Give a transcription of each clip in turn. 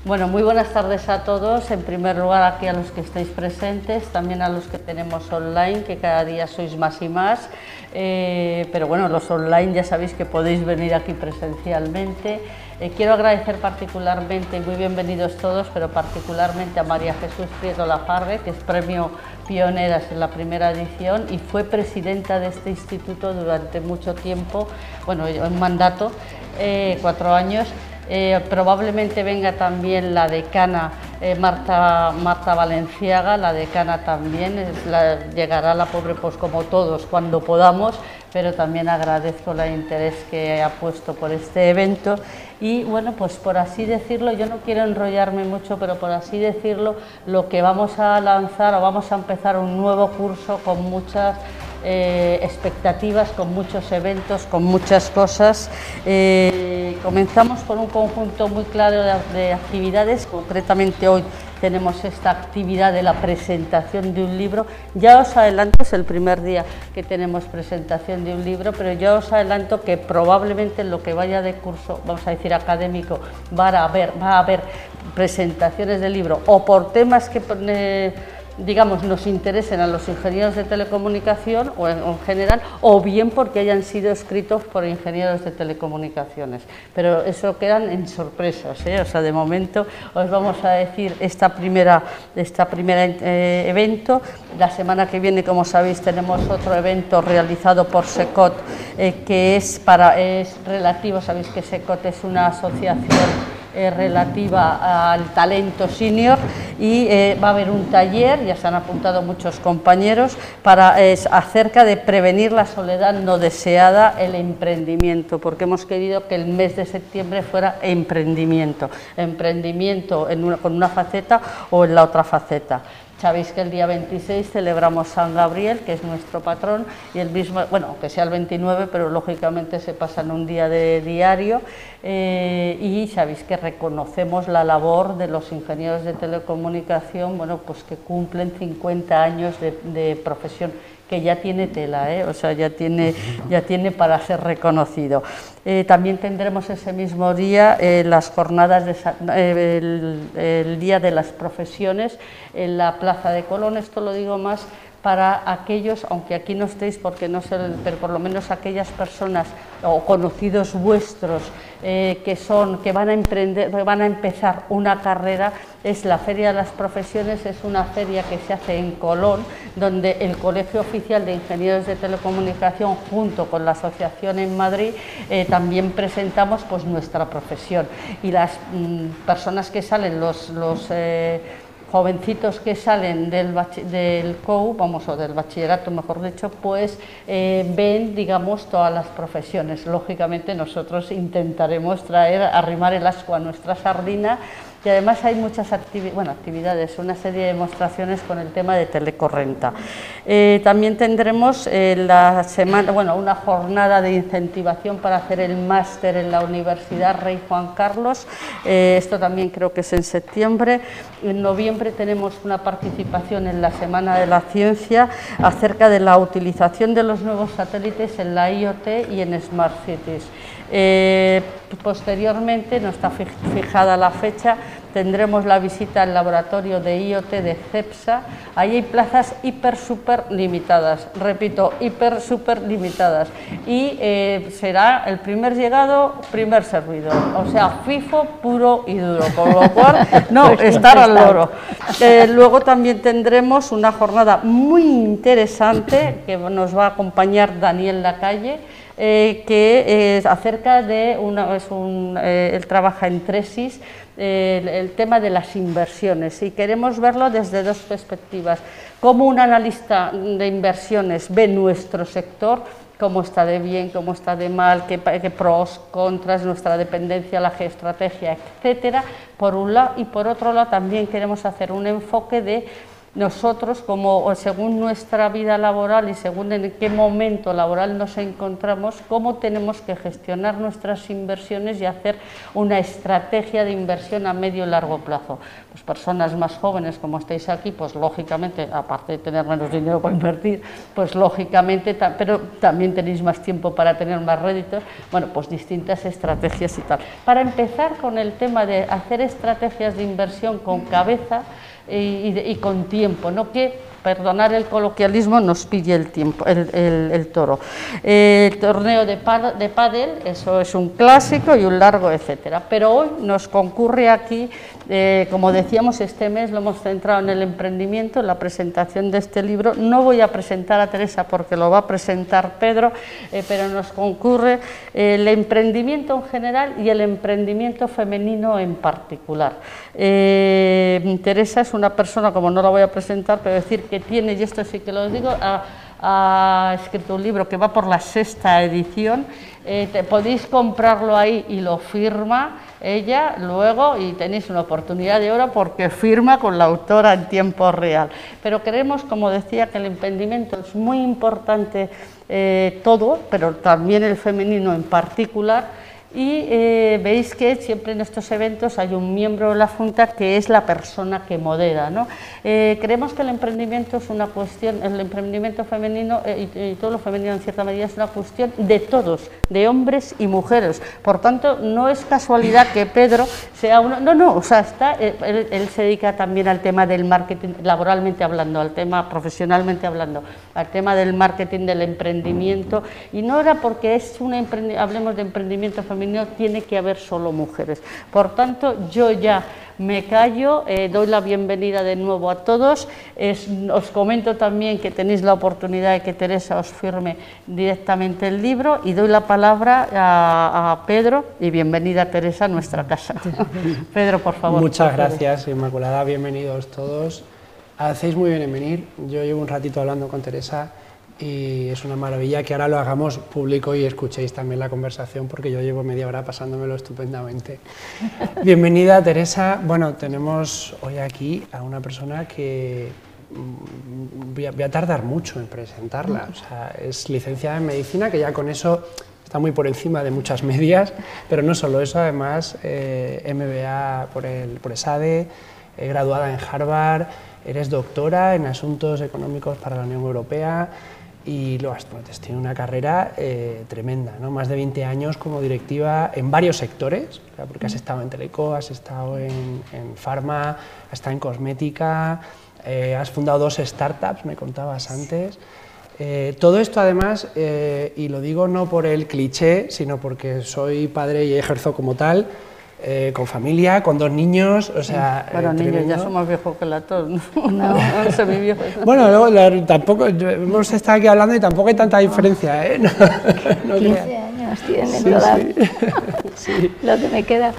Bueno, muy buenas tardes a todos. En primer lugar, aquí a los que estáis presentes, también a los que tenemos online, que cada día sois más y más. Pero bueno, los online ya sabéis que podéis venir aquí presencialmente. Quiero agradecer particularmente, muy bienvenidos todos, pero particularmente a María Jesús Prieto Lafargue, que es premio Pioneras en la primera edición y fue presidenta de este instituto durante mucho tiempo, bueno, un mandato, 4 años. Probablemente venga también la decana Marta Valenciaga, la decana también, llegará la pobre pues como todos cuando podamos, pero también agradezco el interés que ha puesto por este evento y bueno, pues por así decirlo, yo no quiero enrollarme mucho, pero por así decirlo, lo que vamos a lanzar o vamos a empezar un nuevo curso con muchas expectativas, con muchos eventos, con muchas cosas. Comenzamos con un conjunto muy claro de actividades, concretamente hoy tenemos esta actividad de la presentación de un libro. Ya os adelanto, es el primer día que tenemos presentación de un libro, pero ya os adelanto que probablemente en lo que vaya de curso, vamos a decir académico, va a haber presentaciones del libro o por temas que digamos, nos interesen a los ingenieros de telecomunicación o en general, o bien porque hayan sido escritos por ingenieros de telecomunicaciones. Pero eso quedan en sorpresas, O sea, de momento os vamos a decir esta primera evento. La semana que viene, como sabéis, tenemos otro evento realizado por SECOT, que es relativo, sabéis que SECOT es una asociación relativa al talento senior y va a haber un taller, ya se han apuntado muchos compañeros, acerca de prevenir la soledad no deseada, el emprendimiento, porque hemos querido que el mes de septiembre fuera emprendimiento con una faceta o en la otra faceta. Sabéis que el día 26 celebramos San Gabriel, que es nuestro patrón, y el mismo, bueno, aunque sea el 29, pero lógicamente se pasa en un día de diario, y sabéis que reconocemos la labor de los ingenieros de telecomunicación, bueno, pues que cumplen 50 años de profesión, que ya tiene tela, o sea, ya tiene para ser reconocido. También tendremos ese mismo día las jornadas, el Día de las Profesiones en la Plaza de Colón. Esto lo digo más para aquellos, aunque aquí no estéis porque no sé, pero por lo menos aquellas personas o conocidos vuestros que van a emprender, van a empezar una carrera. Es la Feria de las Profesiones, es una feria que se hace en Colón, donde el Colegio Oficial de Ingenieros de Telecomunicación junto con la asociación en Madrid también presentamos pues nuestra profesión, y las personas que salen, los jovencitos que salen del COU, o del bachillerato mejor dicho, pues ven, digamos, todas las profesiones. Lógicamente nosotros intentaremos arrimar el ascua a nuestra sardina, y además hay muchas actividades, una serie de demostraciones con el tema de telecorrenta. También tendremos una jornada de incentivación para hacer el máster en la Universidad Rey Juan Carlos, esto también creo que es en septiembre. En noviembre tenemos una participación en la Semana de la Ciencia acerca de la utilización de los nuevos satélites en la IoT y en Smart Cities. Posteriormente, no está fijada la fecha, tendremos la visita al laboratorio de IoT de CEPSA. Ahí hay plazas super limitadas, repito, super limitadas, y será el primer llegado, primer servido, o sea, FIFO puro y duro, con lo cual no, estar al loro. Luego también tendremos una jornada muy interesante que nos va a acompañar Daniel Lacalle, que es acerca de él trabaja en Tresis, el tema de las inversiones, y queremos verlo desde dos perspectivas: cómo un analista de inversiones ve nuestro sector, cómo está de bien, cómo está de mal, qué pros, contras, nuestra dependencia, la geoestrategia, etcétera, por un lado, y por otro lado también queremos hacer un enfoque de nosotros, como según nuestra vida laboral y según en qué momento laboral nos encontramos, cómo tenemos que gestionar nuestras inversiones y hacer una estrategia de inversión a medio y largo plazo. Pues personas más jóvenes, como estáis aquí, pues lógicamente, aparte de tener menos dinero para invertir, pues lógicamente, pero también tenéis más tiempo para tener más réditos, bueno, pues distintas estrategias y tal. Para empezar con el tema de hacer estrategias de inversión con cabeza y con tiempo, no que, perdonar el coloquialismo, nos pille el tiempo, el toro. El torneo de pádel, eso es un clásico y un largo, etcétera. Pero hoy nos concurre aquí, como decíamos, este mes lo hemos centrado en el emprendimiento, en la presentación de este libro. No voy a presentar a Teresa porque lo va a presentar Pedro, pero nos concurre el emprendimiento en general y el emprendimiento femenino en particular. Teresa es una persona, como no la voy a presentar, pero decir que tiene, y esto sí que lo digo, ha escrito un libro que va por la 6ª edición, podéis comprarlo ahí y lo firma ella luego y tenéis una oportunidad de oro porque firma con la autora en tiempo real. Pero creemos, como decía, que el emprendimiento es muy importante todo, pero también el femenino en particular. Y veis que siempre en estos eventos hay un miembro de la Junta que es la persona que modera, ¿no? Creemos que el emprendimiento es una cuestión, el emprendimiento femenino y todo lo femenino en cierta medida es una cuestión de todos, de hombres y mujeres. Por tanto, no es casualidad que Pedro sea uno, no, o sea, él se dedica también al tema del marketing, laboralmente hablando, al tema profesionalmente hablando, al tema del marketing, del emprendimiento, y no era porque es hablemos de emprendimiento femenino, tiene que haber solo mujeres. Por tanto, yo ya me callo, doy la bienvenida de nuevo a todos. Os comento también que tenéis la oportunidad de que Teresa os firme directamente el libro y doy la palabra a Pedro y bienvenida Teresa a nuestra casa. Pedro, por favor. Muchas gracias, Inmaculada, bienvenidos todos. Hacéis muy bien en venir. Yo llevo un ratito hablando con Teresa y es una maravilla que ahora lo hagamos público y escuchéis también la conversación porque yo llevo media hora pasándomelo estupendamente. Bienvenida, Teresa. Bueno, tenemos hoy aquí a una persona que voy a tardar mucho en presentarla. O sea, es licenciada en Medicina, que ya con eso está muy por encima de muchas medias, pero no solo eso, además MBA por ESADE, graduada en Harvard, eres doctora en Asuntos Económicos para la Unión Europea, y luego has tenido una carrera tremenda, ¿no? Más de 20 años como directiva en varios sectores, porque has estado en teleco, has estado en farma, has estado en cosmética, has fundado 2 startups, me contabas antes. Todo esto además, y lo digo no por el cliché, sino porque soy padre y ejerzo como tal, con familia, con 2 niños, o sea... Bueno, niños, ya somos viejos que la tos, ¿no? No soy muy viejo. Bueno, luego, tampoco, hemos estado aquí hablando y tampoco hay tanta diferencia, ¿eh? No 15 años tiene todavía, sí. Lo que me queda.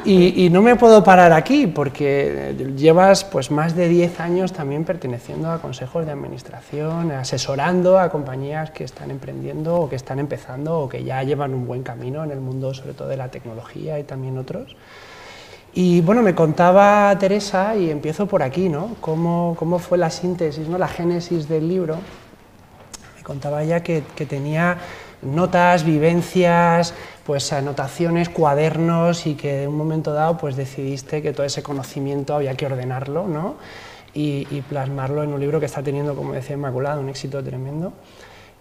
Y no me puedo parar aquí, porque llevas pues más de 10 años también perteneciendo a consejos de administración, asesorando a compañías que están emprendiendo o que están empezando o que ya llevan un buen camino en el mundo, sobre todo de la tecnología y también otros. Y bueno, me contaba Teresa, y empiezo por aquí, ¿no? ¿Cómo fue la síntesis, ¿no? La génesis del libro? Me contaba ella que tenía notas, vivencias, pues anotaciones, cuadernos, y que en un momento dado pues decidiste que todo ese conocimiento había que ordenarlo, ¿no? y plasmarlo en un libro que está teniendo, como decía Inmaculada, un éxito tremendo.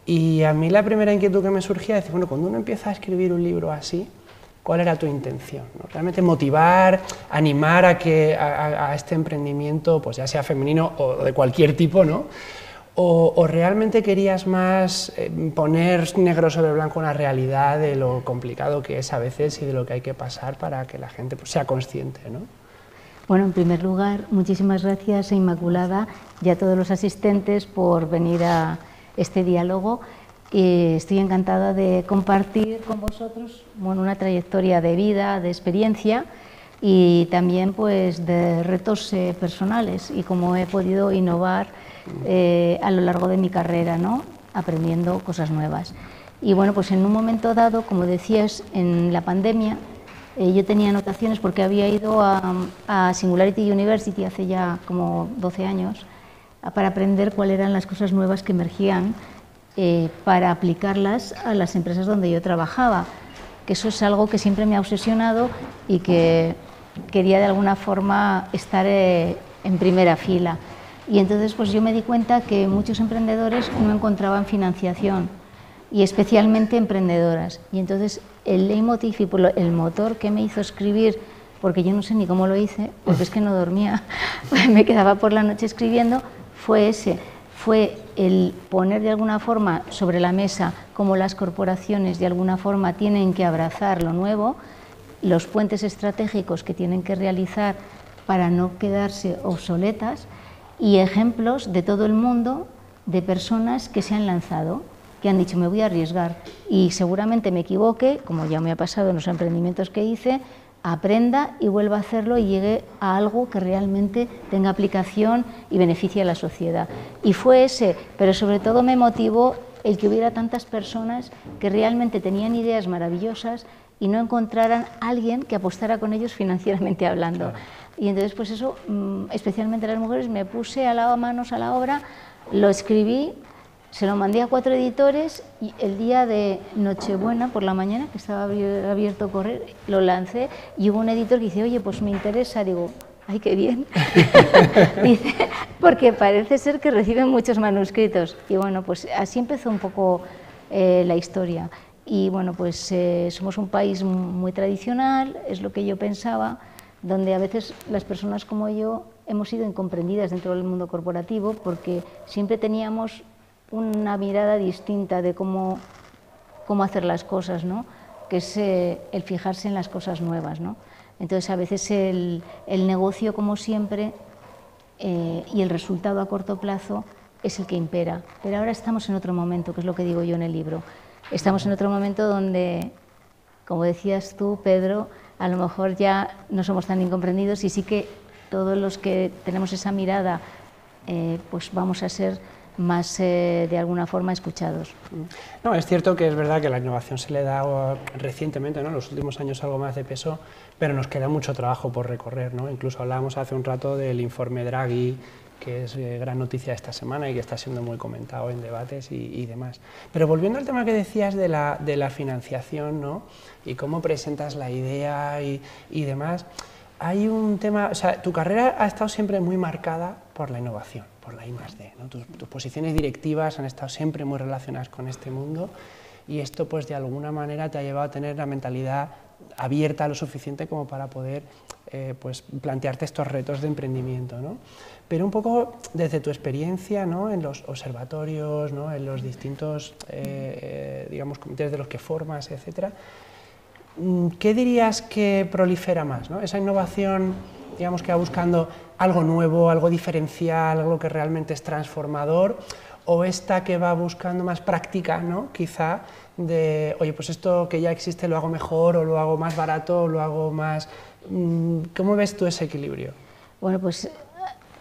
Y a mí la primera inquietud que me surgía es decir, bueno, cuando uno empieza a escribir un libro así, ¿cuál era tu intención? ¿No? ¿Realmente motivar, animar a este emprendimiento, pues ya sea femenino o de cualquier tipo, ¿no? ¿O realmente querías más poner negro sobre blanco una realidad de lo complicado que es a veces y de lo que hay que pasar para que la gente pues, sea consciente, ¿no? Bueno, en primer lugar, muchísimas gracias a Inmaculada y a todos los asistentes por venir a este diálogo. Estoy encantada de compartir con vosotros una trayectoria de vida, de experiencia y también pues, de retos personales y cómo he podido innovar a lo largo de mi carrera, ¿no? Aprendiendo cosas nuevas. Y bueno, pues en un momento dado, como decías, en la pandemia, yo tenía anotaciones porque había ido a Singularity University hace ya como 12 años para aprender cuáles eran las cosas nuevas que emergían para aplicarlas a las empresas donde yo trabajaba, que eso es algo que siempre me ha obsesionado y que quería de alguna forma estar en primera fila. Y entonces pues yo me di cuenta que muchos emprendedores no encontraban financiación, y especialmente emprendedoras. Y entonces el leitmotiv y el motor que me hizo escribir, porque yo no sé ni cómo lo hice, porque es que no dormía, me quedaba por la noche escribiendo, fue ese. Fue el poner de alguna forma sobre la mesa cómo las corporaciones de alguna forma tienen que abrazar lo nuevo, los puentes estratégicos que tienen que realizar para no quedarse obsoletas, y ejemplos de todo el mundo de personas que se han lanzado, que han dicho me voy a arriesgar y seguramente me equivoque, como ya me ha pasado en los emprendimientos que hice, aprenda y vuelva a hacerlo y llegue a algo que realmente tenga aplicación y beneficie a la sociedad. Y fue ese, pero sobre todo me motivó el que hubiera tantas personas que realmente tenían ideas maravillosas y no encontraran a alguien que apostara con ellos financieramente hablando. Claro. Y entonces pues eso, especialmente las mujeres, me puse manos a la obra, lo escribí, se lo mandé a 4 editores y el día de Nochebuena por la mañana, que estaba abierto correr, lo lancé y hubo un editor que dice, oye, pues me interesa, digo, ¡ay, qué bien! Dice, porque parece ser que reciben muchos manuscritos. Y bueno, pues así empezó un poco la historia. Y bueno, pues somos un país muy tradicional, es lo que yo pensaba, donde a veces las personas como yo hemos sido incomprendidas dentro del mundo corporativo porque siempre teníamos una mirada distinta de cómo hacer las cosas, ¿no? Que es el fijarse en las cosas nuevas, ¿no? Entonces a veces el negocio, como siempre, y el resultado a corto plazo es el que impera. Pero ahora estamos en otro momento, que es lo que digo yo en el libro. Estamos en otro momento donde, como decías tú, Pedro, a lo mejor ya no somos tan incomprendidos y sí que todos los que tenemos esa mirada pues vamos a ser más de alguna forma escuchados. No, es cierto que es verdad que la innovación se le da recientemente, ¿no?, en los últimos años algo más de peso, pero nos queda mucho trabajo por recorrer, ¿no? Incluso hablábamos hace un rato del informe Draghi, que es gran noticia esta semana y que está siendo muy comentado en debates y demás. Pero volviendo al tema que decías de la financiación, ¿no?, y cómo presentas la idea y demás, hay un tema, o sea, tu carrera ha estado siempre muy marcada por la innovación, por la I+D, ¿no? Tus posiciones directivas han estado siempre muy relacionadas con este mundo y esto pues de alguna manera te ha llevado a tener la mentalidad abierta lo suficiente como para poder pues plantearte estos retos de emprendimiento, ¿no? Pero un poco desde tu experiencia, ¿no?, en los observatorios, ¿no?, en los distintos digamos comités de los que formas, etcétera, ¿qué dirías que prolifera más, ¿no? Esa innovación, digamos, que va buscando algo nuevo, algo diferencial, algo que realmente es transformador, o esta que va buscando más práctica, ¿no?, quizá, de, oye, pues esto que ya existe lo hago mejor, o lo hago más barato, o lo hago más... ¿Cómo ves tú ese equilibrio? Bueno, pues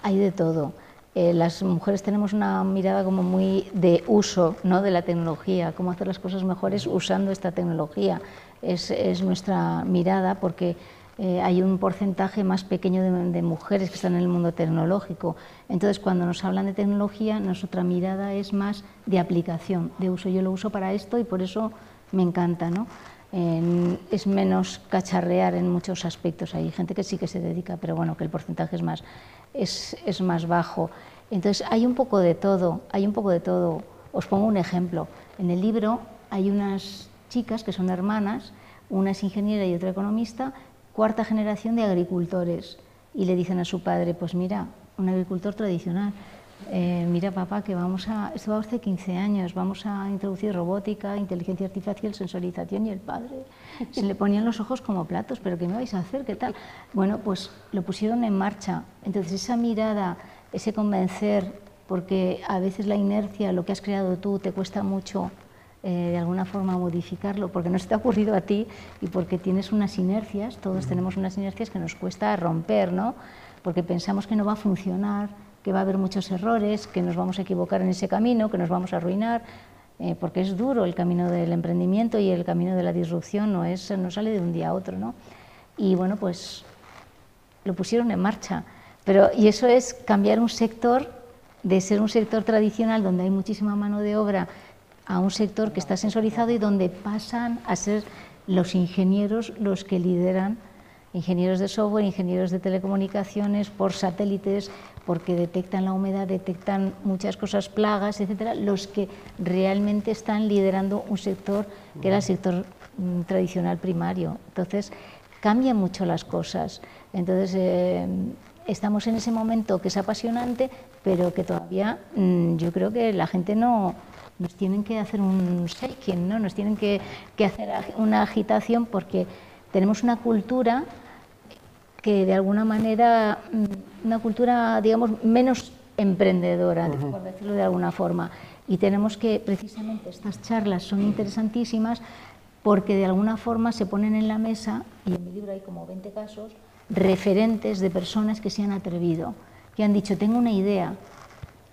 hay de todo. Las mujeres tenemos una mirada como muy de uso, ¿no?, de la tecnología, cómo hacer las cosas mejores usando esta tecnología. Es nuestra mirada porque hay un porcentaje más pequeño de mujeres que están en el mundo tecnológico. Entonces, cuando nos hablan de tecnología, nuestra mirada es más de aplicación, de uso. Yo lo uso para esto y por eso me encanta, ¿no? Es menos cacharrear en muchos aspectos. Hay gente que sí que se dedica, pero bueno, que el porcentaje es más bajo. Entonces, hay un poco de todo, hay un poco de todo. Os pongo un ejemplo. En el libro hay unas chicas que son hermanas, una es ingeniera y otra economista, 4ª generación de agricultores, y le dicen a su padre, pues mira, un agricultor tradicional, mira papá, que esto va hace 15 años, vamos a introducir robótica, inteligencia artificial, sensorización, y el padre se le ponían los ojos como platos, pero ¿qué me vais a hacer? ¿Qué tal? Bueno, pues lo pusieron en marcha. Entonces esa mirada, ese convencer, porque a veces la inercia, lo que has creado tú, te cuesta mucho de alguna forma modificarlo, porque no se te ha ocurrido a ti y porque tienes unas inercias, todos tenemos unas inercias que nos cuesta romper, ¿no? Porque pensamos que no va a funcionar, que va a haber muchos errores, que nos vamos a equivocar en ese camino, que nos vamos a arruinar, porque es duro el camino del emprendimiento y el camino de la disrupción, no sale de un día a otro, ¿no? Y bueno, pues lo pusieron en marcha, y eso es cambiar un sector de ser un sector tradicional donde hay muchísima mano de obra a un sector que está sensorizado y donde pasan a ser los ingenieros los que lideran, ingenieros de software, ingenieros de telecomunicaciones, por satélites, porque detectan la humedad, detectan muchas cosas, plagas, etcétera, los que realmente están liderando un sector que era el sector tradicional primario. Entonces, cambian mucho las cosas. Entonces, estamos en ese momento que es apasionante, pero que todavía yo creo que la gente no... Nos tienen que hacer un shaking, ¿no? Nos tienen que hacer una agitación porque tenemos una cultura que de alguna manera, una cultura, digamos, menos emprendedora, por decirlo de alguna forma. Y tenemos que, precisamente, estas charlas son interesantísimas porque de alguna forma se ponen en la mesa, y en mi libro hay como 20 casos, referentes de personas que se han atrevido, que han dicho, tengo una idea,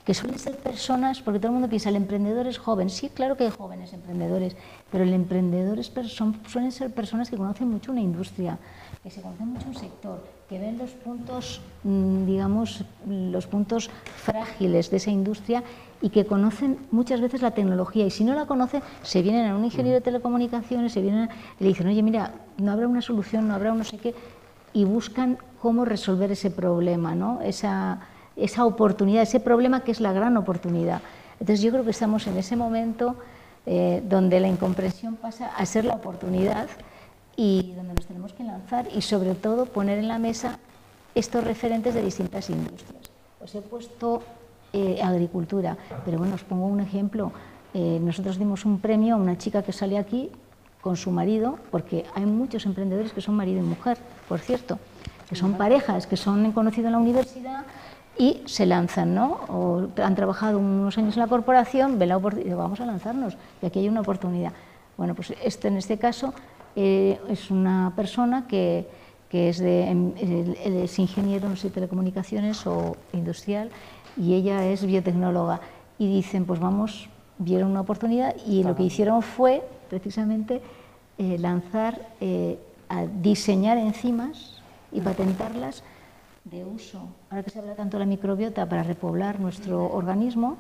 que suelen ser personas, porque todo el mundo piensa, el emprendedor es joven. Sí, claro que hay jóvenes emprendedores, pero el emprendedor suelen ser personas que conocen mucho una industria, que se conocen mucho un sector, que ven los puntos, digamos, los puntos frágiles de esa industria y que conocen muchas veces la tecnología. Y si no la conocen, se vienen a un ingeniero de telecomunicaciones, y le dicen, oye, mira, no habrá una solución, no habrá un no sé qué, y buscan cómo resolver ese problema, ¿no? Esa oportunidad, ese problema que es la gran oportunidad. Entonces yo creo que estamos en ese momento donde la incomprensión pasa a ser la oportunidad y donde nos tenemos que lanzar y sobre todo poner en la mesa estos referentes de distintas industrias. Os he puesto agricultura, pero bueno, os pongo un ejemplo. Nosotros dimos un premio a una chica que sale aquí con su marido, porque hay muchos emprendedores que son marido y mujer, por cierto, que son parejas, que son conocidos en la universidad y se lanzan, ¿no? O han trabajado unos años en la corporación, ven la oportunidad, vamos a lanzarnos, y aquí hay una oportunidad. Bueno, pues en este caso es una persona que es ingeniero, no sé, telecomunicaciones o industrial, y ella es biotecnóloga. Y dicen, pues vamos, vieron una oportunidad y lo que hicieron fue, precisamente, lanzar, a diseñar enzimas y patentarlas de uso, ahora que se habla tanto de la microbiota para repoblar nuestro organismo,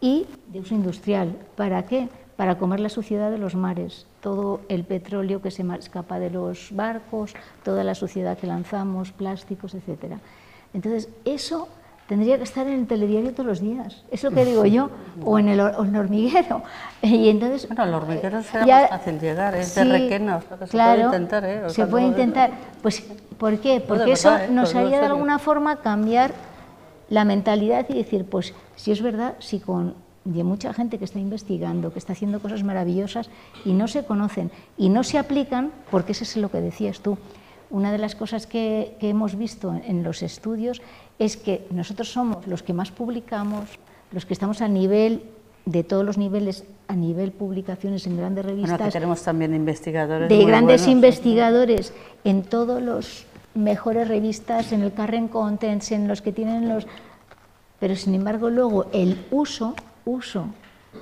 y de uso industrial. ¿Para qué? Para comer la suciedad de los mares, todo el petróleo que se escapa de los barcos, toda la suciedad que lanzamos, plásticos, etcétera. Entonces, eso tendría que estar en el telediario todos los días, es lo que digo yo, o en el hormiguero. Y entonces, bueno, el hormiguero será más fácil llegar, es sí, de Requena, o sea, claro, se puede intentar. Se puede intentar. Pues, ¿por qué? Porque eso nos haría de alguna forma cambiar la mentalidad y decir, pues, si es verdad, si hay mucha gente que está investigando, que está haciendo cosas maravillosas y no se conocen y no se aplican, porque eso es lo que decías tú. Una de las cosas que hemos visto en los estudios es que nosotros somos los que más publicamos, los que estamos a nivel de todos los niveles, a nivel publicaciones en grandes revistas. Bueno, que tenemos también investigadores de grandes buenos, investigadores en todos los mejores revistas, en el Current Contents, en los que tienen los... Pero sin embargo luego el uso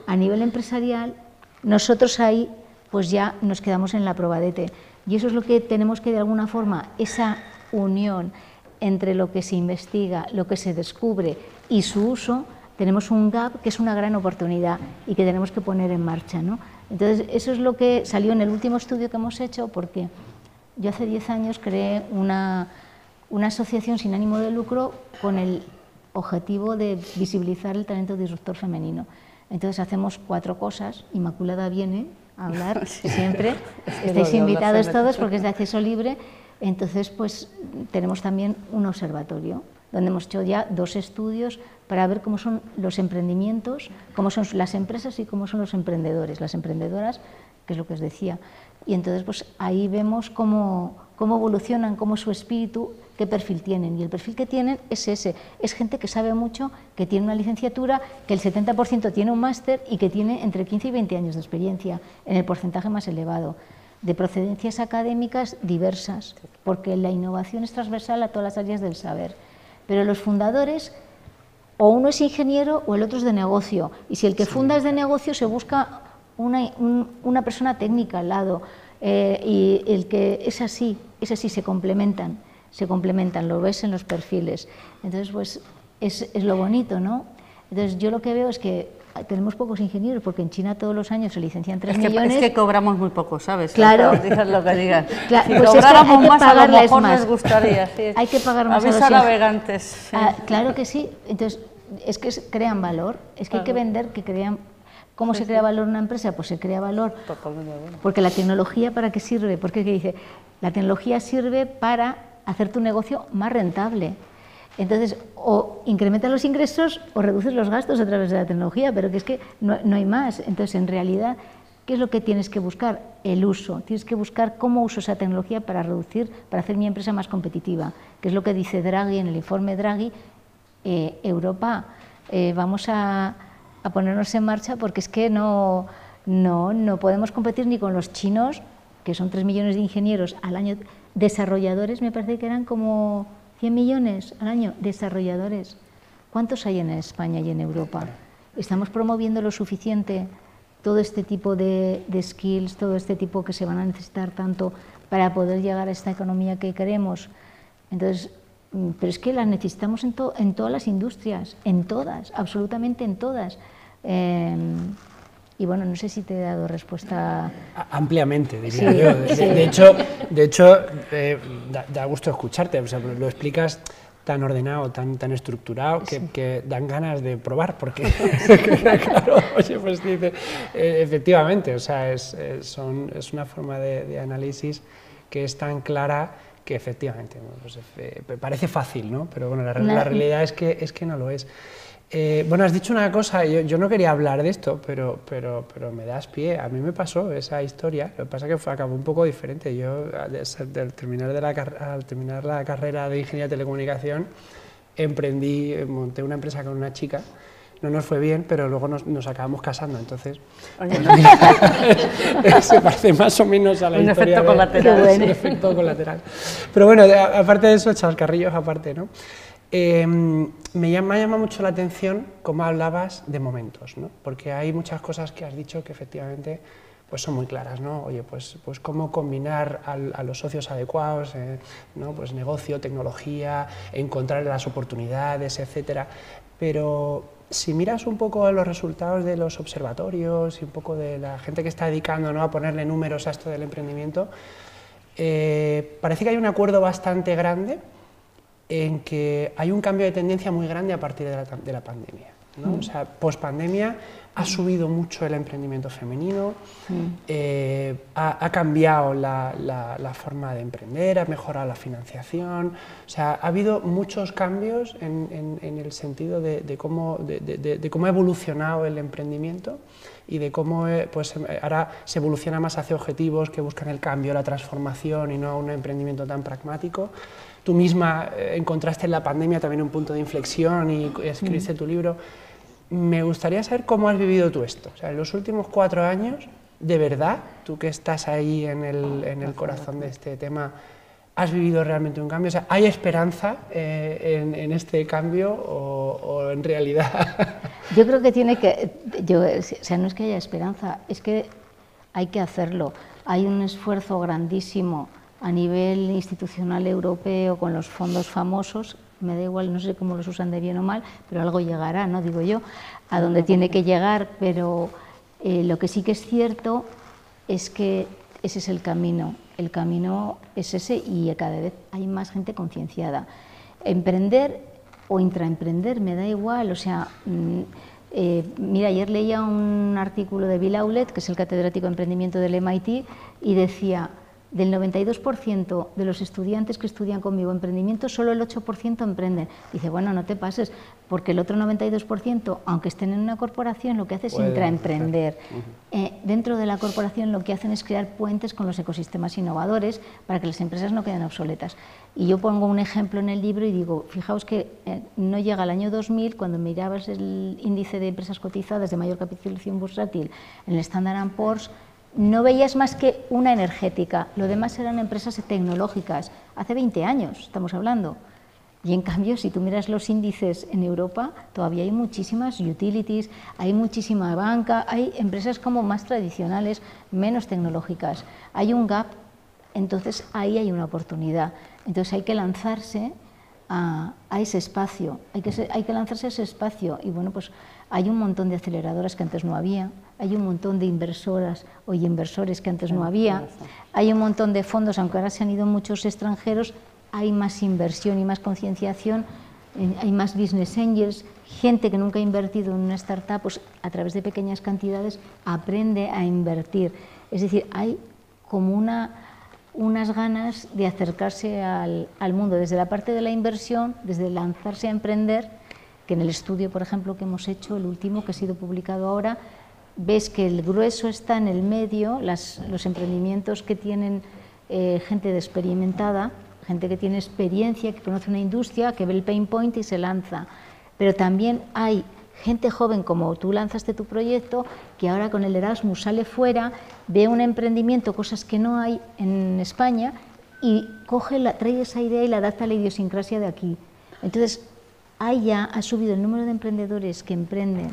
a nivel empresarial, nosotros ahí pues ya nos quedamos en la probadete. Y eso es lo que tenemos que, de alguna forma, esa unión entre lo que se investiga, lo que se descubre y su uso, tenemos un gap que es una gran oportunidad y que tenemos que poner en marcha, ¿no? Entonces, eso es lo que salió en el último estudio que hemos hecho, porque yo hace 10 años creé una asociación sin ánimo de lucro con el objetivo de visibilizar el talento disruptor femenino. Entonces, hacemos 4 cosas, Inmaculada viene a hablar siempre, estáis invitados todos porque es de acceso libre. Entonces, pues tenemos también un observatorio donde hemos hecho ya 2 estudios para ver cómo son los emprendimientos, cómo son las empresas y cómo son los emprendedores, las emprendedoras, que es lo que os decía. Y entonces, pues ahí vemos cómo evolucionan, cómo es su espíritu, qué perfil tienen. Y el perfil que tienen es ese, es gente que sabe mucho, que tiene una licenciatura, que el 70% tiene un máster y que tiene entre 15 y 20 años de experiencia, en el porcentaje más elevado, de procedencias académicas diversas, porque la innovación es transversal a todas las áreas del saber. Pero los fundadores, o uno es ingeniero o el otro es de negocio, y si el que funda es de negocio, se busca una persona técnica al lado, y el que es así, se complementan, lo ves en los perfiles. Entonces, pues es lo bonito, ¿no? Entonces yo lo que veo es que tenemos pocos ingenieros, porque en China todos los años se licencian 3 millones. Es que cobramos muy poco, ¿sabes? Claro. Digan lo que digan. Claro, Si pues cobráramos es que más, a lo mejor más. les gustaría. Sí. Hay que pagar más a los navegantes. Sí. Claro que sí. Entonces, es que crean valor, es que hay que vender, que crean... ¿Cómo se crea valor en una empresa? Pues se crea valor porque la tecnología, ¿para qué sirve? Porque dice, la tecnología sirve para hacer tu negocio más rentable. Entonces, o incrementas los ingresos o reduces los gastos a través de la tecnología, pero que es que no hay más. Entonces, en realidad, ¿qué es lo que tienes que buscar? El uso. Tienes que buscar cómo uso esa tecnología para reducir, para hacer mi empresa más competitiva, que es lo que dice Draghi en el informe Draghi. Europa, vamos a ponernos en marcha porque es que no podemos competir ni con los chinos, que son 3 millones de ingenieros al año, desarrolladores, me parece que eran como 100 millones al año, desarrolladores. ¿Cuántos hay en España y en Europa? ¿Estamos promoviendo lo suficiente todo este tipo de skills, todo este tipo que se van a necesitar tanto para poder llegar a esta economía que queremos? Entonces, pero es que las necesitamos en todas las industrias, en todas, absolutamente en todas. Y bueno, no sé si te he dado respuesta... Ampliamente, diría sí, yo. Sí. De hecho da gusto escucharte, o sea, lo explicas tan ordenado, tan estructurado, que dan ganas de probar, porque claro, oye, pues dice, efectivamente, o sea, es una forma de análisis que es tan clara que efectivamente, pues, parece fácil, ¿no? Pero bueno, la realidad es que no lo es. Bueno, has dicho una cosa, yo no quería hablar de esto, pero me das pie. A mí me pasó esa historia, lo que pasa es que acabó un poco diferente. Yo, al terminar la carrera de Ingeniería de Telecomunicación, monté una empresa con una chica. No nos fue bien, pero luego nos acabamos casando, entonces se parece más o menos a la historia. Efecto colateral. Un efecto colateral. Pero bueno, aparte de eso, chascarrillos aparte, ¿no? Me ha llamado mucho la atención cómo hablabas de momentos, ¿no? Porque hay muchas cosas que has dicho que efectivamente pues son muy claras, ¿no? Oye, pues cómo combinar a los socios adecuados, ¿no? Pues negocio, tecnología, encontrar las oportunidades, etcétera. Pero si miras un poco los resultados de los observatorios y un poco de la gente que está dedicando, ¿no?, a ponerle números a esto del emprendimiento, parece que hay un acuerdo bastante grande en que hay un cambio de tendencia muy grande a partir de la pandemia, ¿no? O sea, post-pandemia ha subido mucho el emprendimiento femenino, ha cambiado la forma de emprender, ha mejorado la financiación, o sea, ha habido muchos cambios en el sentido de cómo ha evolucionado el emprendimiento y de cómo pues, ahora se evoluciona más hacia objetivos que buscan el cambio, la transformación y no un emprendimiento tan pragmático. Tú misma encontraste en la pandemia también un punto de inflexión y escribiste tu libro. Me gustaría saber cómo has vivido tú esto. O sea, en los últimos 4 años, ¿de verdad, tú que estás ahí en el corazón de este tema, has vivido realmente un cambio? O sea, ¿hay esperanza en este cambio o en realidad...? Yo creo que tiene que... o sea, no es que haya esperanza, es que hay que hacerlo. Hay un esfuerzo grandísimo a nivel institucional europeo con los fondos famosos, me da igual, no sé cómo los usan de bien o mal, pero algo llegará, no digo yo, a donde tiene que llegar, pero lo que sí que es cierto es que ese es el camino es ese y cada vez hay más gente concienciada. Emprender o intraemprender, me da igual, o sea, mira, ayer leía un artículo de Bill Hewlett, que es el catedrático de emprendimiento del MIT, y decía: del 92% de los estudiantes que estudian conmigo emprendimiento, solo el 8% emprenden. Dice, bueno, no te pases, porque el otro 92%, aunque estén en una corporación, lo que hace es intraemprender. Dentro de la corporación lo que hacen es crear puentes con los ecosistemas innovadores para que las empresas no queden obsoletas. Y yo pongo un ejemplo en el libro y digo, fijaos que no llega al año 2000, cuando mirabas el índice de empresas cotizadas de mayor capitalización bursátil en el Standard & Poor's, no veías más que una energética, lo demás eran empresas tecnológicas, hace 20 años estamos hablando. Y en cambio, si tú miras los índices en Europa, todavía hay muchísimas utilities, hay muchísima banca, hay empresas como más tradicionales, menos tecnológicas. Hay un gap, entonces ahí hay una oportunidad. Entonces hay que lanzarse a ese espacio, hay que lanzarse a ese espacio. Y bueno, pues hay un montón de aceleradoras que antes no había, hay un montón de inversoras o inversores que antes no había, hay un montón de fondos, aunque ahora se han ido muchos extranjeros, hay más inversión y más concienciación, hay más business angels, gente que nunca ha invertido en una startup, pues a través de pequeñas cantidades aprende a invertir. Es decir, hay como unas ganas de acercarse al mundo, desde la parte de la inversión, desde lanzarse a emprender, que en el estudio, por ejemplo, que hemos hecho, el último que ha sido publicado ahora, ves que el grueso está en el medio, los emprendimientos que tienen gente experimentada, gente que tiene experiencia, que conoce una industria, que ve el pain point y se lanza. Pero también hay gente joven, como tú lanzaste tu proyecto, que ahora con el Erasmus sale fuera, ve un emprendimiento, cosas que no hay en España, y trae esa idea y la adapta a la idiosincrasia de aquí. Entonces, ahí ya ha subido el número de emprendedores que emprenden,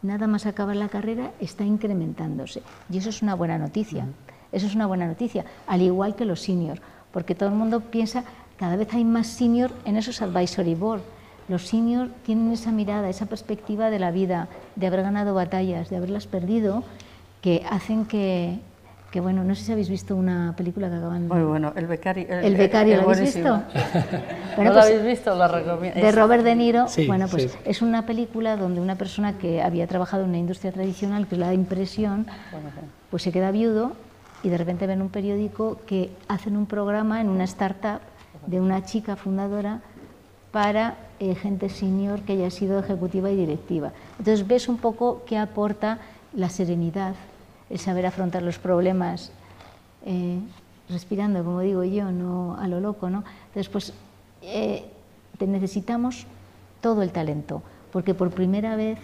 nada más acabar la carrera, está incrementándose. Y eso es una buena noticia. Eso es una buena noticia, al igual que los seniors, porque todo el mundo piensa, cada vez hay más seniors en esos advisory board. Los seniors tienen esa mirada, esa perspectiva de la vida, de haber ganado batallas, de haberlas perdido, que hacen que bueno, no sé si habéis visto una película que acaban de... Muy bueno, El Becario. ¿El Becario lo habéis visto? Bueno, ¿no lo habéis visto? Lo recomiendo. De Robert De Niro. Sí, bueno, pues sí. es una película donde una persona que había trabajado en una industria tradicional, que es la impresión, pues se queda viudo y de repente ven un periódico que hacen un programa en una startup de una chica fundadora para gente senior que haya sido ejecutiva y directiva. Entonces ves un poco qué aporta la serenidad, el saber afrontar los problemas, respirando, como digo yo, no a lo loco, ¿no? Entonces, pues necesitamos todo el talento, porque por primera vez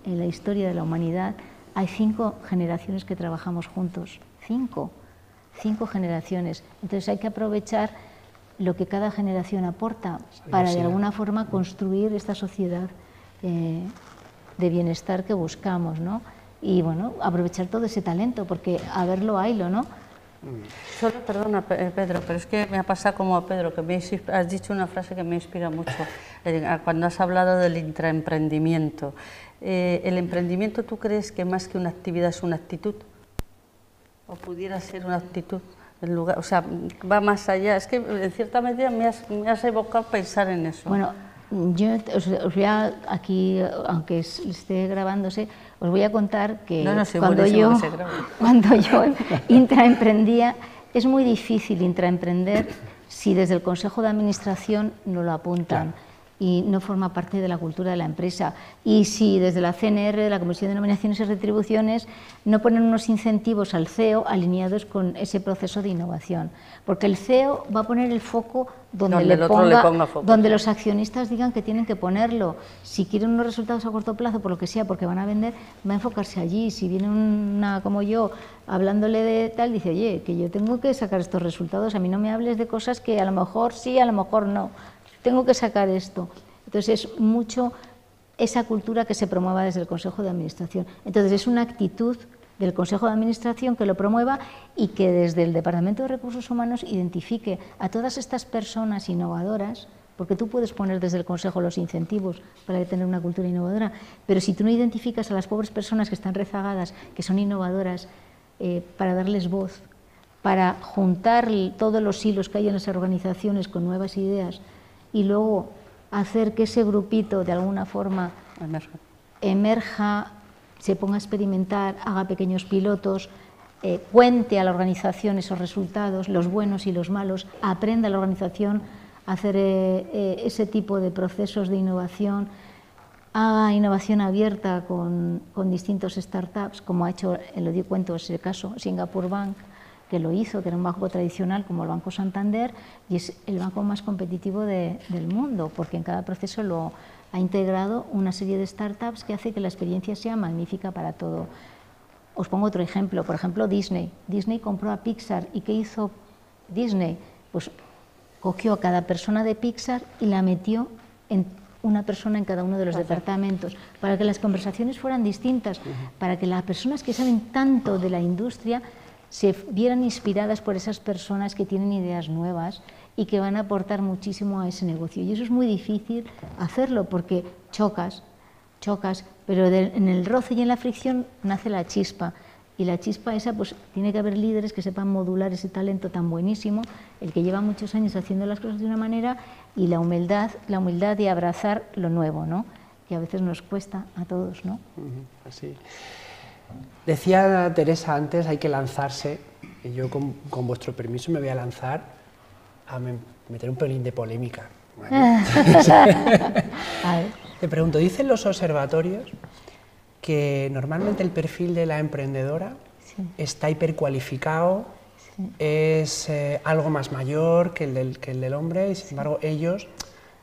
en la historia de la humanidad hay 5 generaciones que trabajamos juntos. 5 generaciones. Entonces hay que aprovechar lo que cada generación aporta para de alguna forma construir esta sociedad de bienestar que buscamos, ¿no? Y bueno, aprovechar todo ese talento, porque a verlo haylo, ¿no? Solo, perdona Pedro, pero es que me ha pasado como a Pedro, que has dicho una frase que me inspira mucho, cuando has hablado del intraemprendimiento. ¿El emprendimiento tú crees que más que una actividad es una actitud? ¿O pudiera ser una actitud? En lugar, o sea, va más allá. Es que en cierta medida me has evocado pensar en eso. Bueno, yo os voy a, aquí, aunque esté grabándose, os voy a contar que cuando yo intraemprendía, es muy difícil intraemprender si desde el Consejo de Administración no lo apuntan. Claro. Y no forma parte de la cultura de la empresa. Y si desde la CNR, de la Comisión de Nominaciones y Retribuciones, no ponen unos incentivos al CEO alineados con ese proceso de innovación. Porque el CEO va a poner el foco donde los accionistas digan que tienen que ponerlo. Si quieren unos resultados a corto plazo, por lo que sea, porque van a vender, va a enfocarse allí. Si viene una como yo, hablándole de tal, dice, oye, que yo tengo que sacar estos resultados, a mí no me hables de cosas que a lo mejor sí, a lo mejor no. Tengo que sacar esto. Entonces es mucho esa cultura que se promueva desde el Consejo de Administración. Entonces es una actitud del Consejo de Administración que lo promueva y que desde el Departamento de Recursos Humanos identifique a todas estas personas innovadoras, porque tú puedes poner desde el Consejo los incentivos para tener una cultura innovadora, pero si tú no identificas a las pobres personas que están rezagadas, que son innovadoras, para darles voz, para juntar todos los hilos que hay en las organizaciones con nuevas ideas, y luego hacer que ese grupito de alguna forma emerja, se ponga a experimentar, haga pequeños pilotos, cuente a la organización esos resultados, los buenos y los malos, aprenda la organización a hacer ese tipo de procesos de innovación, haga innovación abierta con distintos startups, como ha hecho, lo di cuenta ese caso, Singapore Bank, que lo hizo, que era un banco tradicional como el Banco Santander, y es el banco más competitivo del mundo, porque en cada proceso lo ha integrado una serie de startups que hace que la experiencia sea magnífica para todo. Os pongo otro ejemplo, por ejemplo Disney. Disney compró a Pixar, ¿y qué hizo Disney? Pues cogió a cada persona de Pixar y la metió en una persona en cada uno de los departamentos, para que las conversaciones fueran distintas, para que las personas que saben tanto de la industria se vieran inspiradas por esas personas que tienen ideas nuevas y que van a aportar muchísimo a ese negocio. Y eso es muy difícil hacerlo porque chocas, pero en el roce y en la fricción nace la chispa. Y la chispa esa, pues tiene que haber líderes que sepan modular ese talento tan buenísimo, el que lleva muchos años haciendo las cosas de una manera, y la humildad de abrazar lo nuevo, ¿no? Que a veces nos cuesta a todos, ¿no? Así. Decía Teresa antes, hay que lanzarse, y yo con vuestro permiso me voy a lanzar a meter un pelín de polémica. ¿Vale? A ver. Te pregunto, dicen los observatorios que normalmente el perfil de la emprendedora está hipercualificado, es algo más mayor que el del hombre, y sin embargo ellos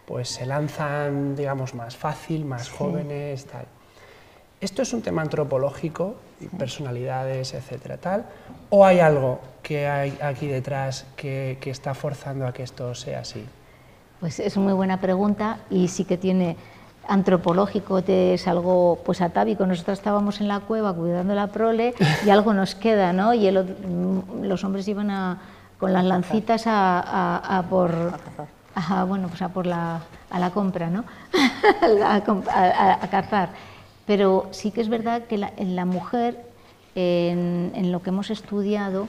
pues se lanzan, digamos, más fácil, más jóvenes, tal. ¿Esto es un tema antropológico, personalidades, etcétera, tal? ¿O hay algo que hay aquí detrás que está forzando a que esto sea así? Pues es una muy buena pregunta y sí que tiene antropológico, es algo pues atávico. Nosotros estábamos en la cueva cuidando la prole y algo nos queda, ¿no? Y los hombres iban con las lancitas a la compra, ¿no? a cazar. Pero sí que es verdad que la mujer, en lo que hemos estudiado,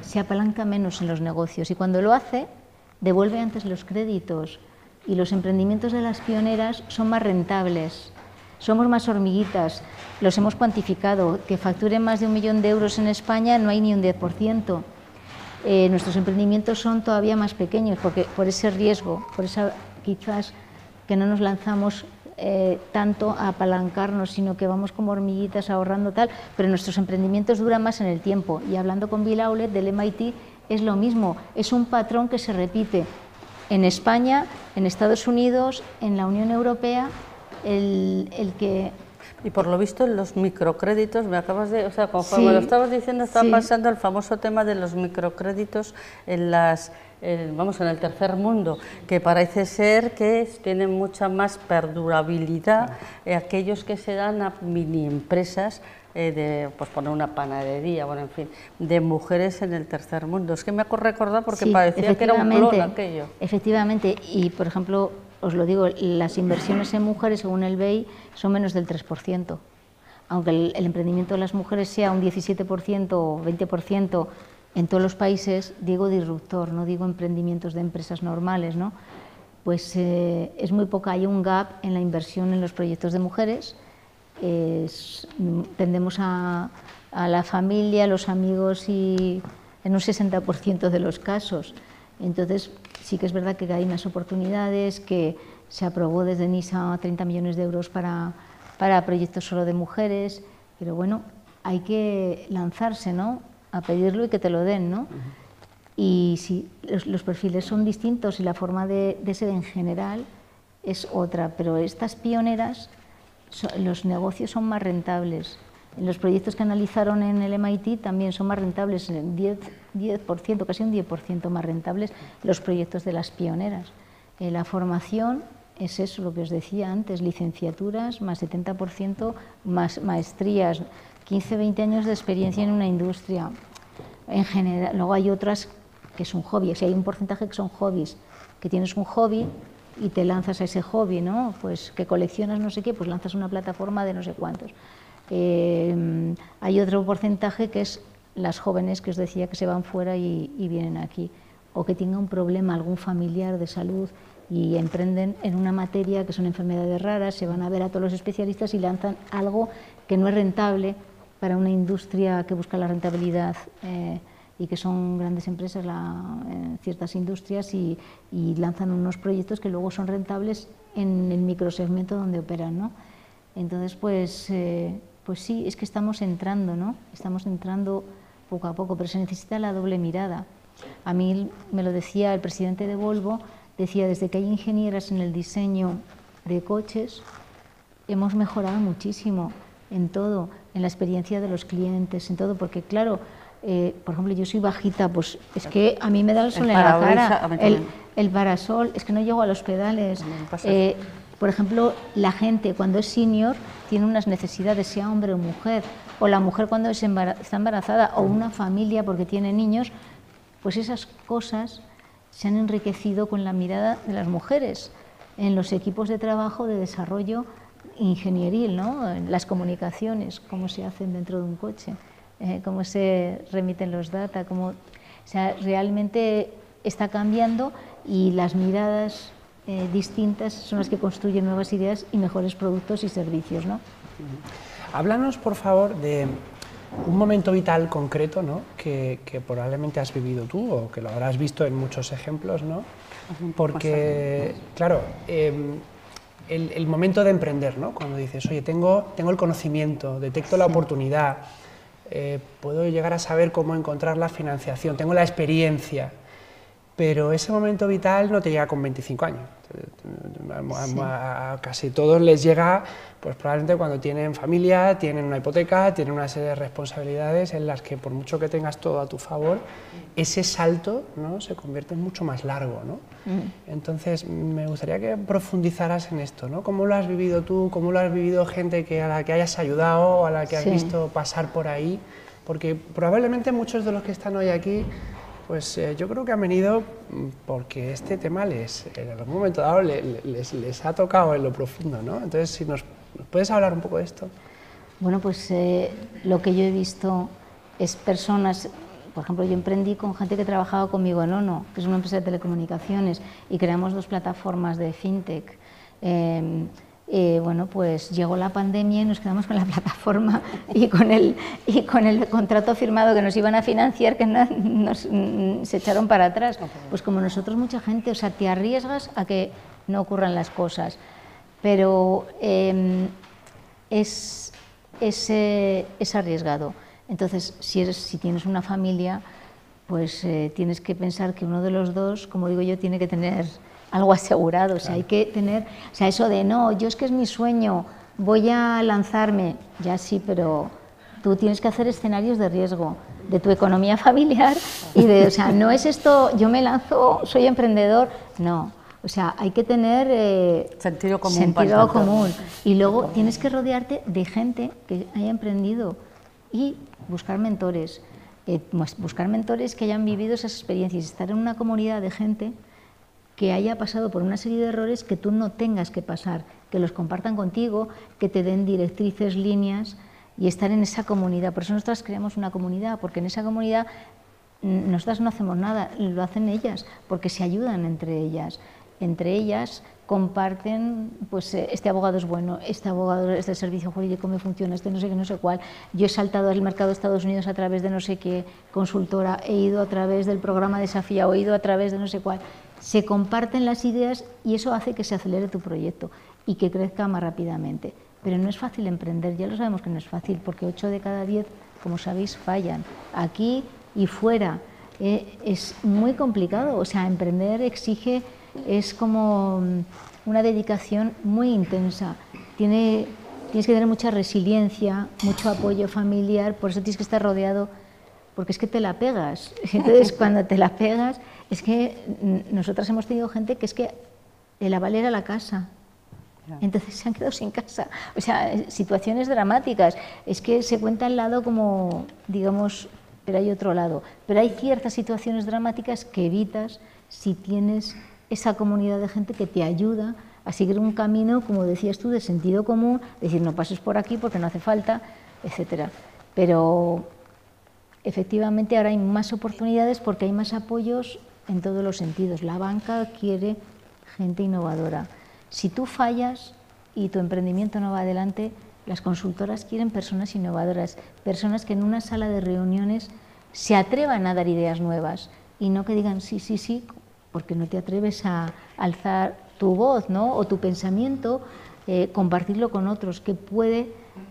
se apalanca menos en los negocios y cuando lo hace, devuelve antes los créditos. Y los emprendimientos de las pioneras son más rentables, somos más hormiguitas, los hemos cuantificado, que facturen más de 1 millón de euros en España no hay ni un 10%. Nuestros emprendimientos son todavía más pequeños porque por ese riesgo, por esa quizás que no nos lanzamos tanto a apalancarnos, sino que vamos como hormiguitas ahorrando tal, pero nuestros emprendimientos duran más en el tiempo. Y hablando con Bill Hewlett del MIT es lo mismo, es un patrón que se repite. En España, en Estados Unidos, en la Unión Europea, el que... Y por lo visto en los microcréditos, me acabas de... O sea, conforme lo estabas diciendo, estaba pasando el famoso tema de los microcréditos en en el tercer mundo, que parece ser que tienen mucha más perdurabilidad aquellos que se dan a mini empresas pues poner una panadería, bueno, en fin, de mujeres en el tercer mundo. Es que me hago recordar porque parecía que era un clon aquello. Efectivamente, y por ejemplo, os lo digo, las inversiones en mujeres, según el BEI, son menos del 3%. Aunque el emprendimiento de las mujeres sea un 17% o 20% en todos los países, digo disruptor, no digo emprendimientos de empresas normales, ¿no? Pues es muy poca, hay un gap en la inversión en los proyectos de mujeres. Tendemos a la familia, a los amigos y en un 60% de los casos. Entonces sí que es verdad que hay unas oportunidades, que se aprobó desde NISA 30 millones de euros para proyectos solo de mujeres, pero bueno, hay que lanzarse, ¿no? A pedirlo y que te lo den, ¿no? Y sí, los perfiles son distintos y la forma de ser en general es otra, pero estas pioneras, los negocios son más rentables. En los proyectos que analizaron en el MIT también son más rentables, en 10%, casi un 10% más rentables los proyectos de las pioneras. La formación es eso, lo que os decía antes, licenciaturas más 70%, más maestrías, 15-20 años de experiencia en una industria. En general, luego hay otras que son hobbies, y hay un porcentaje que son hobbies, que tienes un hobby y te lanzas a ese hobby, ¿no? Pues que coleccionas no sé qué, pues lanzas una plataforma de no sé cuántos. Hay otro porcentaje que es las jóvenes que os decía que se van fuera y vienen aquí, o que tengan un problema, algún familiar de salud y emprenden en una materia que son enfermedades raras, se van a ver a todos los especialistas y lanzan algo que no es rentable para una industria que busca la rentabilidad y que son grandes empresas, ciertas industrias, y lanzan unos proyectos que luego son rentables en el microsegmento donde operan, ¿no? Entonces, pues sí, es que estamos entrando, ¿no? Estamos entrando poco a poco, pero se necesita la doble mirada. A mí me lo decía el presidente de Volvo, decía, desde que hay ingenieras en el diseño de coches, hemos mejorado muchísimo en todo, en la experiencia de los clientes, en todo, porque claro, por ejemplo, yo soy bajita, pues es que a mí me da el sol en la cara, el parasol, es que no llego a los pedales. Por ejemplo, la gente cuando es senior tiene unas necesidades, sea hombre o mujer, o la mujer cuando está embarazada, o una familia porque tiene niños, pues esas cosas se han enriquecido con la mirada de las mujeres en los equipos de trabajo de desarrollo ingenieril, ¿no? Las comunicaciones, cómo se hacen dentro de un coche, cómo se remiten los data, o sea, realmente está cambiando y las miradas distintas son las que construyen nuevas ideas y mejores productos y servicios, ¿no? Háblanos, por favor, de un momento vital concreto, ¿no? que probablemente has vivido tú o que lo habrás visto en muchos ejemplos, ¿no? Porque, claro, el momento de emprender, ¿no? Cuando dices, oye, tengo el conocimiento, detecto la oportunidad, puedo llegar a saber cómo encontrar la financiación, tengo la experiencia, pero ese momento vital no te llega con 25 años. A casi todos les llega, pues probablemente cuando tienen familia, tienen una hipoteca, tienen una serie de responsabilidades en las que por mucho que tengas todo a tu favor, ese salto, ¿no? Se convierte en mucho más largo, ¿no? Entonces me gustaría que profundizaras en esto, ¿no? ¿Cómo lo has vivido tú? ¿Cómo lo has vivido gente a la que hayas ayudado o a la que has visto pasar por ahí? Porque probablemente muchos de los que están hoy aquí, pues yo creo que han venido porque este tema en algún momento dado les ha tocado en lo profundo, ¿no? Entonces, si nos puedes hablar un poco de esto. Bueno, pues lo que yo he visto es personas, por ejemplo, yo emprendí con gente que trabajaba conmigo en ONO, que es una empresa de telecomunicaciones, y creamos 2 plataformas de fintech. Bueno, pues llegó la pandemia y nos quedamos con la plataforma y con el contrato firmado que nos iban a financiar, que se echaron para atrás. Pues como nosotros, mucha gente, o sea, te arriesgas a que no ocurran las cosas, pero es arriesgado. Entonces, si tienes una familia, pues tienes que pensar que uno de los dos, como digo yo, tiene que tener algo asegurado, o sea, hay que tener, o sea, eso de no, yo es que es mi sueño, voy a lanzarme, ya sí, pero tú tienes que hacer escenarios de riesgo de tu economía familiar y o sea, no es esto, yo me lanzo, soy emprendedor, no, o sea, hay que tener sentido común y luego tienes que rodearte de gente que haya emprendido y buscar mentores que hayan vivido esas experiencias, estar en una comunidad de gente que haya pasado por una serie de errores que tú no tengas que pasar, que los compartan contigo, que te den directrices, líneas y estar en esa comunidad. Por eso nosotras creamos una comunidad, porque en esa comunidad nosotras no hacemos nada, lo hacen ellas, porque se ayudan entre ellas. Entre ellas comparten, pues este abogado es bueno, este abogado es del servicio jurídico, me funciona, este no sé qué, no sé cuál. Yo he saltado al mercado de Estados Unidos a través de no sé qué consultora, he ido a través del programa Desafía, o he ido a través de no sé cuál. Se comparten las ideas y eso hace que se acelere tu proyecto y que crezca más rápidamente. Pero no es fácil emprender, ya lo sabemos que no es fácil, porque 8 de cada 10, como sabéis, fallan. Aquí y fuera es muy complicado, o sea, emprender es como una dedicación muy intensa. Tienes que tener mucha resiliencia, mucho apoyo familiar, por eso tienes que estar rodeado, porque es que te la pegas. Entonces, cuando te la pegas, es que nosotras hemos tenido gente que es que el aval era la casa, entonces se han quedado sin casa. O sea, situaciones dramáticas. Es que se cuenta el lado como, digamos, pero hay otro lado. Pero hay ciertas situaciones dramáticas que evitas si tienes esa comunidad de gente que te ayuda a seguir un camino, como decías tú, de sentido común, decir, no pases por aquí porque no hace falta, etcétera. Pero efectivamente ahora hay más oportunidades porque hay más apoyos en todos los sentidos. La banca quiere gente innovadora. Si tú fallas y tu emprendimiento no va adelante, las consultoras quieren personas innovadoras, personas que en una sala de reuniones se atrevan a dar ideas nuevas y no que digan sí, sí, sí, porque no te atreves a alzar tu voz, ¿no? O tu pensamiento, compartirlo con otros, que puede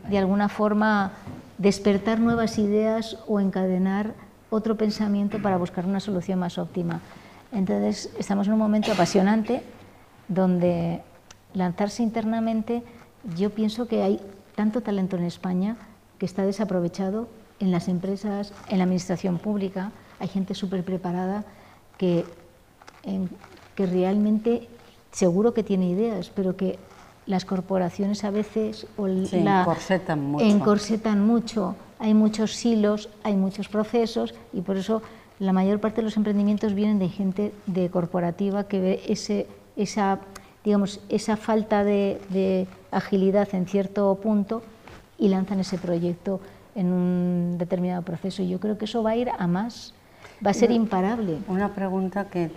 de alguna forma despertar nuevas ideas o encadenar otro pensamiento para buscar una solución más óptima. Entonces, estamos en un momento apasionante donde lanzarse internamente, yo pienso que hay tanto talento en España que está desaprovechado en las empresas, en la administración pública. Hay gente súper preparada que realmente seguro que tiene ideas, pero que las corporaciones a veces encorsetan mucho. Hay muchos silos, hay muchos procesos y por eso la mayor parte de los emprendimientos vienen de gente de corporativa que ve esa falta de agilidad en cierto punto y lanzan ese proyecto en un determinado proceso. Y yo creo que eso va a ir a más, va a ser imparable. Una pregunta que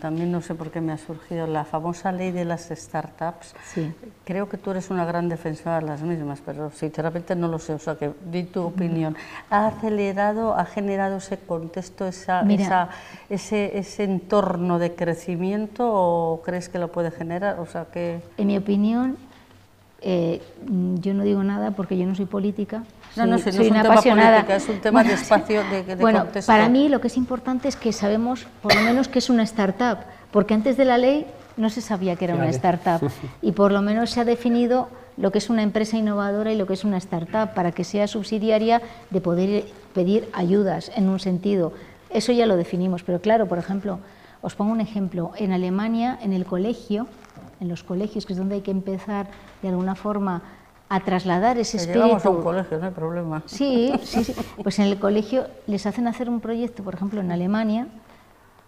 también no sé por qué me ha surgido, la famosa ley de las startups. Sí. Creo que tú eres una gran defensora de las mismas, pero sinceramente no lo sé, o sea que di tu opinión. ¿Ha acelerado, ha generado ese contexto, ese entorno de crecimiento o crees que lo puede generar? O sea que... En mi opinión, yo no digo nada porque yo no soy política. No es soy un una tema apasionada. política, es un tema de espacio, de bueno, contexto. Para mí lo que es importante es que sabemos por lo menos que es una startup, porque antes de la ley no se sabía que era una startup y por lo menos se ha definido lo que es una empresa innovadora y lo que es una startup para que sea subsidiaria de poder pedir ayudas en un sentido. Eso ya lo definimos, pero claro, por ejemplo, os pongo un ejemplo. En Alemania, en el colegio, en los colegios, que es donde hay que empezar de alguna forma a trasladar ese espíritu. Llegamos a un colegio, no hay problema. Sí. Pues en el colegio les hacen hacer un proyecto, por ejemplo, en Alemania,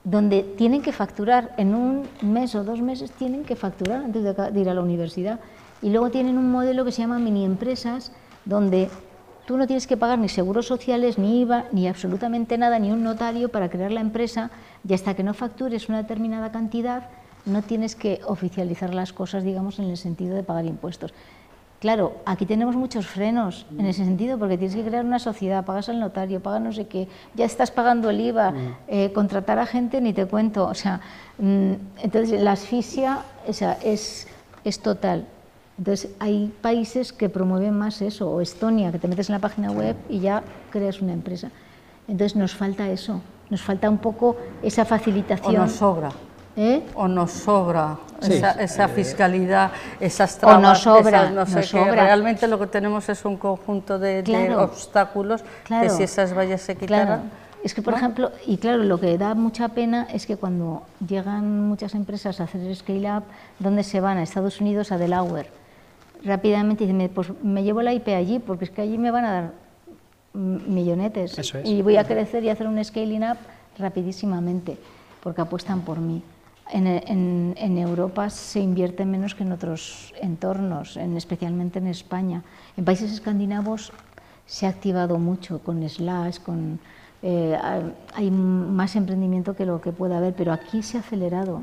donde tienen que facturar, en un mes o 2 meses tienen que facturar antes de ir a la universidad. Y luego tienen un modelo que se llama mini empresas, donde tú no tienes que pagar ni seguros sociales, ni IVA, ni absolutamente nada, ni un notario para crear la empresa, y hasta que no factures una determinada cantidad, no tienes que oficializar las cosas, digamos, en el sentido de pagar impuestos. Claro, aquí tenemos muchos frenos en ese sentido, porque tienes que crear una sociedad, pagas al notario, pagas no sé qué, ya estás pagando el IVA, contratar a gente ni te cuento, o sea, entonces la asfixia es total. Entonces hay países que promueven más eso, o Estonia, que te metes en la página web y ya creas una empresa. Entonces nos falta eso, nos falta un poco esa facilitación. O nos sobra. O nos sobra esa fiscalidad, esas trabas, o nos sobra, que realmente lo que tenemos es un conjunto de obstáculos que si esas vallas se quitaran... Claro. Es que, por ejemplo, y claro, lo que da mucha pena es que cuando llegan muchas empresas a hacer scale-up, ¿dónde se van? A Estados Unidos, a Delaware. Rápidamente dicen, pues me llevo la IP allí, porque es que allí me van a dar millonetes. Eso es. Y voy a crecer y hacer un scaling up rapidísimamente, porque apuestan por mí. En Europa se invierte menos que en otros entornos, especialmente en España. En países escandinavos se ha activado mucho con Slash, hay más emprendimiento que lo que pueda haber, pero aquí se ha acelerado,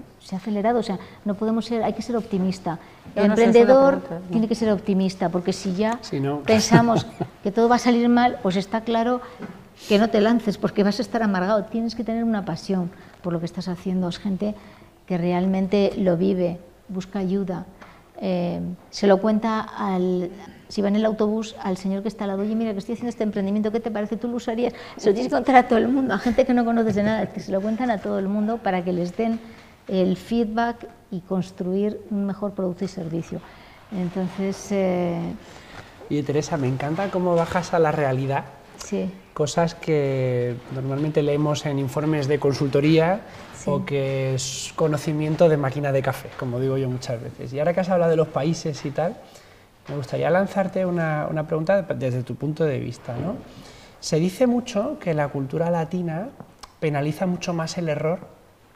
o sea, no podemos ser, hay que ser optimista. El emprendedor tiene que ser optimista, porque si ya pensamos que todo va a salir mal, pues está claro que no te lances, porque vas a estar amargado. Tienes que tener una pasión por lo que estás haciendo. Es gente que realmente lo vive, busca ayuda, se lo cuenta si va en el autobús al señor que está al lado, oye, mira que estoy haciendo este emprendimiento, ¿qué te parece? ¿Tú lo usarías? Se lo tienes que contar a todo el mundo, a gente que no conoces de nada, que se lo cuentan a todo el mundo para que les den el feedback y construir un mejor producto y servicio. Entonces... Y Teresa, me encanta cómo bajas a la realidad. Sí. Cosas que normalmente leemos en informes de consultoría o que es conocimiento de máquina de café, como digo yo muchas veces. Y ahora que has hablado de los países y tal, me gustaría lanzarte una pregunta desde tu punto de vista, ¿no? Se dice mucho que la cultura latina penaliza mucho más el error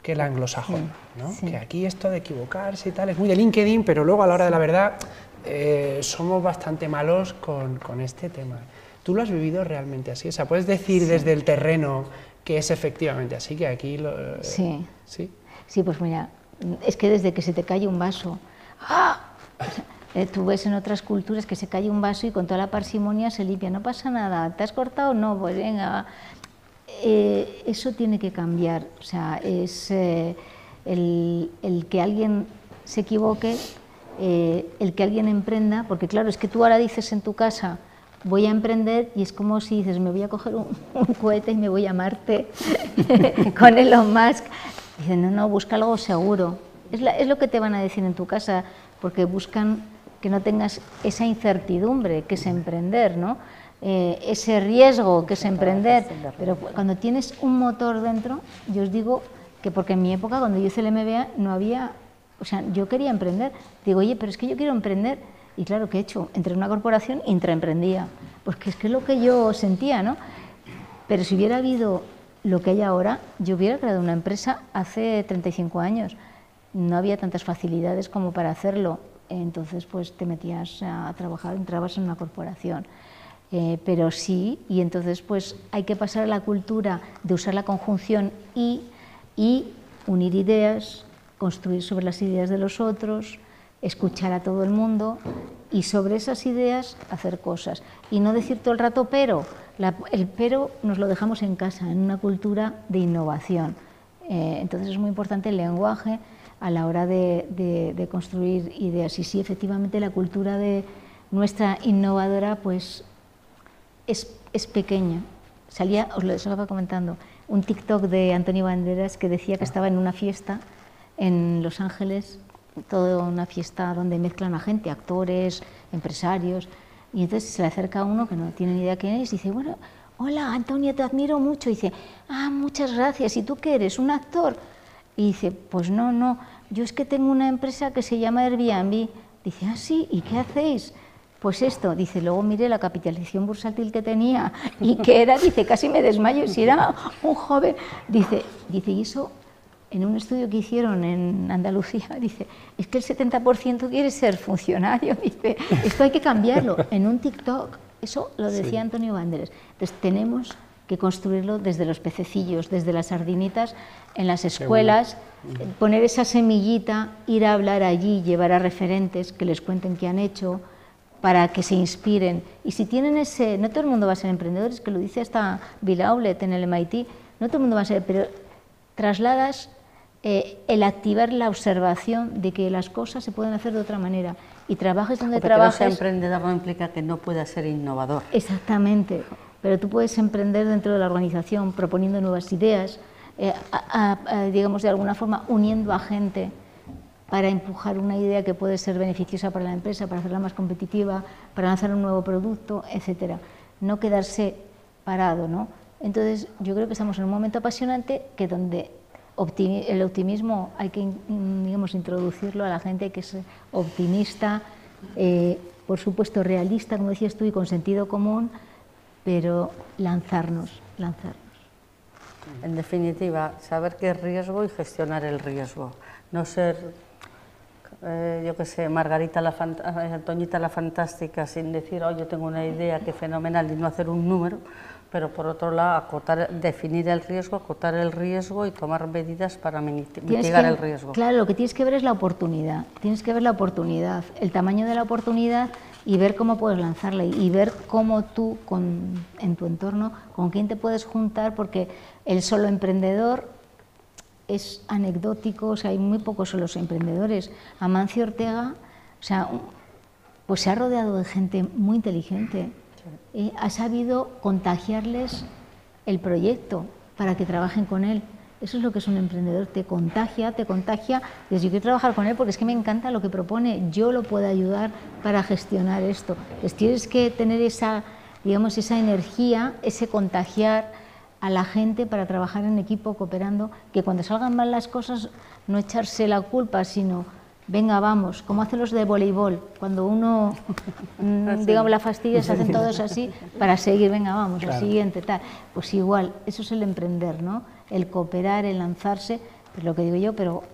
que la anglosajona, ¿no? Que aquí esto de equivocarse y tal es muy de LinkedIn, pero luego a la hora de la verdad somos bastante malos con este tema. ¿Tú lo has vivido realmente así? O sea, ¿puedes decir desde el terreno que es efectivamente así, que aquí Sí, pues mira, es que desde que se te cae un vaso, tú ves en otras culturas que se cae un vaso y con toda la parsimonia se limpia, no pasa nada, ¿te has cortado? No, pues venga. Eso tiene que cambiar, o sea, es el que alguien se equivoque, el que alguien emprenda, porque claro, es que tú ahora dices en tu casa, voy a emprender, y es como si dices, me voy a coger un cohete y me voy a Marte con Elon Musk. Dicen, no, busca algo seguro. Es lo que te van a decir en tu casa, porque buscan que no tengas esa incertidumbre que es emprender, ¿no? Ese riesgo que es emprender. Pero cuando tienes un motor dentro, yo os digo que, porque en mi época, cuando yo hice el MBA, no había, o sea, yo quería emprender. Digo, oye, pero es que yo quiero emprender. Y claro, ¿qué he hecho? Entré en una corporación e intraemprendía, porque es que es lo que yo sentía, ¿no? Pero si hubiera habido lo que hay ahora. Yo hubiera creado una empresa hace 35 años, no había tantas facilidades como para hacerlo, entonces pues te metías a trabajar, entrabas en una corporación. Pero sí, y entonces pues hay que pasar a la cultura de usar la conjunción y unir ideas, construir sobre las ideas de los otros, escuchar a todo el mundo y sobre esas ideas hacer cosas. Y no decir todo el rato pero, el pero nos lo dejamos en casa, en una cultura de innovación. Entonces es muy importante el lenguaje a la hora de construir ideas. Y sí, efectivamente la cultura de nuestra innovadora pues es pequeña. Salía, os lo estaba comentando, un TikTok de Antonio Banderas que decía que estaba en una fiesta en Los Ángeles, toda una fiesta donde mezclan a gente, actores, empresarios, y entonces se le acerca uno que no tiene ni idea quién es y dice, bueno, hola Antonio, te admiro mucho, y dice, ah, muchas gracias, ¿y tú qué eres, un actor? Y dice, pues no, yo es que tengo una empresa que se llama Airbnb. Dice, ah, sí, ¿y qué hacéis? Pues esto, dice, luego miré la capitalización bursátil que tenía y que era, dice, casi me desmayo, si era un joven, dice, y eso, en un estudio que hicieron en Andalucía, dice, es que el 70% quiere ser funcionario, dice, esto hay que cambiarlo, en un TikTok, eso lo decía Antonio Banderas. Entonces tenemos que construirlo desde los pececillos, desde las sardinitas, en las escuelas, poner esa semillita, ir a hablar allí, llevar a referentes que les cuenten qué han hecho, para que se inspiren. Y si tienen ese, no todo el mundo va a ser emprendedores, que lo dice hasta Bill Hewlett en el MIT, no todo el mundo va a ser, pero trasladas el activar la observación de que las cosas se pueden hacer de otra manera y trabajes donde trabajes. Que no sea emprendedor no implica que no pueda ser innovador. Exactamente, pero tú puedes emprender dentro de la organización proponiendo nuevas ideas, digamos de alguna forma uniendo a gente para empujar una idea que puede ser beneficiosa para la empresa, para hacerla más competitiva, para lanzar un nuevo producto, etcétera. No quedarse parado, ¿no? Entonces, yo creo que estamos en un momento apasionante que donde el optimismo hay que, digamos, introducirlo a la gente, hay que ser optimista, por supuesto realista, como decías tú, y con sentido común, pero lanzarnos. En definitiva, saber qué es riesgo y gestionar el riesgo. No ser, yo qué sé, Toñita la fantástica, sin decir, oh, yo tengo una idea, qué fenomenal, y no hacer un número, pero por otro lado, definir el riesgo, acotar el riesgo y tomar medidas para mitigar el riesgo. Claro, lo que tienes que ver es la oportunidad, el tamaño de la oportunidad y ver cómo puedes lanzarla y ver cómo tú, en tu entorno, con quién te puedes juntar, porque el solo emprendedor es anecdótico, o sea, hay muy pocos solos emprendedores. Amancio Ortega, o sea, pues se ha rodeado de gente muy inteligente, ha sabido contagiarles el proyecto para que trabajen con él. Eso es lo que es un emprendedor, te contagia, yo quiero trabajar con él porque es que me encanta lo que propone, yo lo puedo ayudar para gestionar esto. Entonces tienes que tener esa, digamos, esa energía, ese contagiar a la gente para trabajar en equipo, cooperando, que cuando salgan mal las cosas no echarse la culpa, sino venga, vamos, como hacen los de voleibol, cuando uno, digamos, la fastidia, se hacen todos así para seguir, venga, vamos, claro. Al siguiente, tal. Pues igual, eso es el emprender, ¿no? El cooperar, el lanzarse, pues lo que digo yo, pero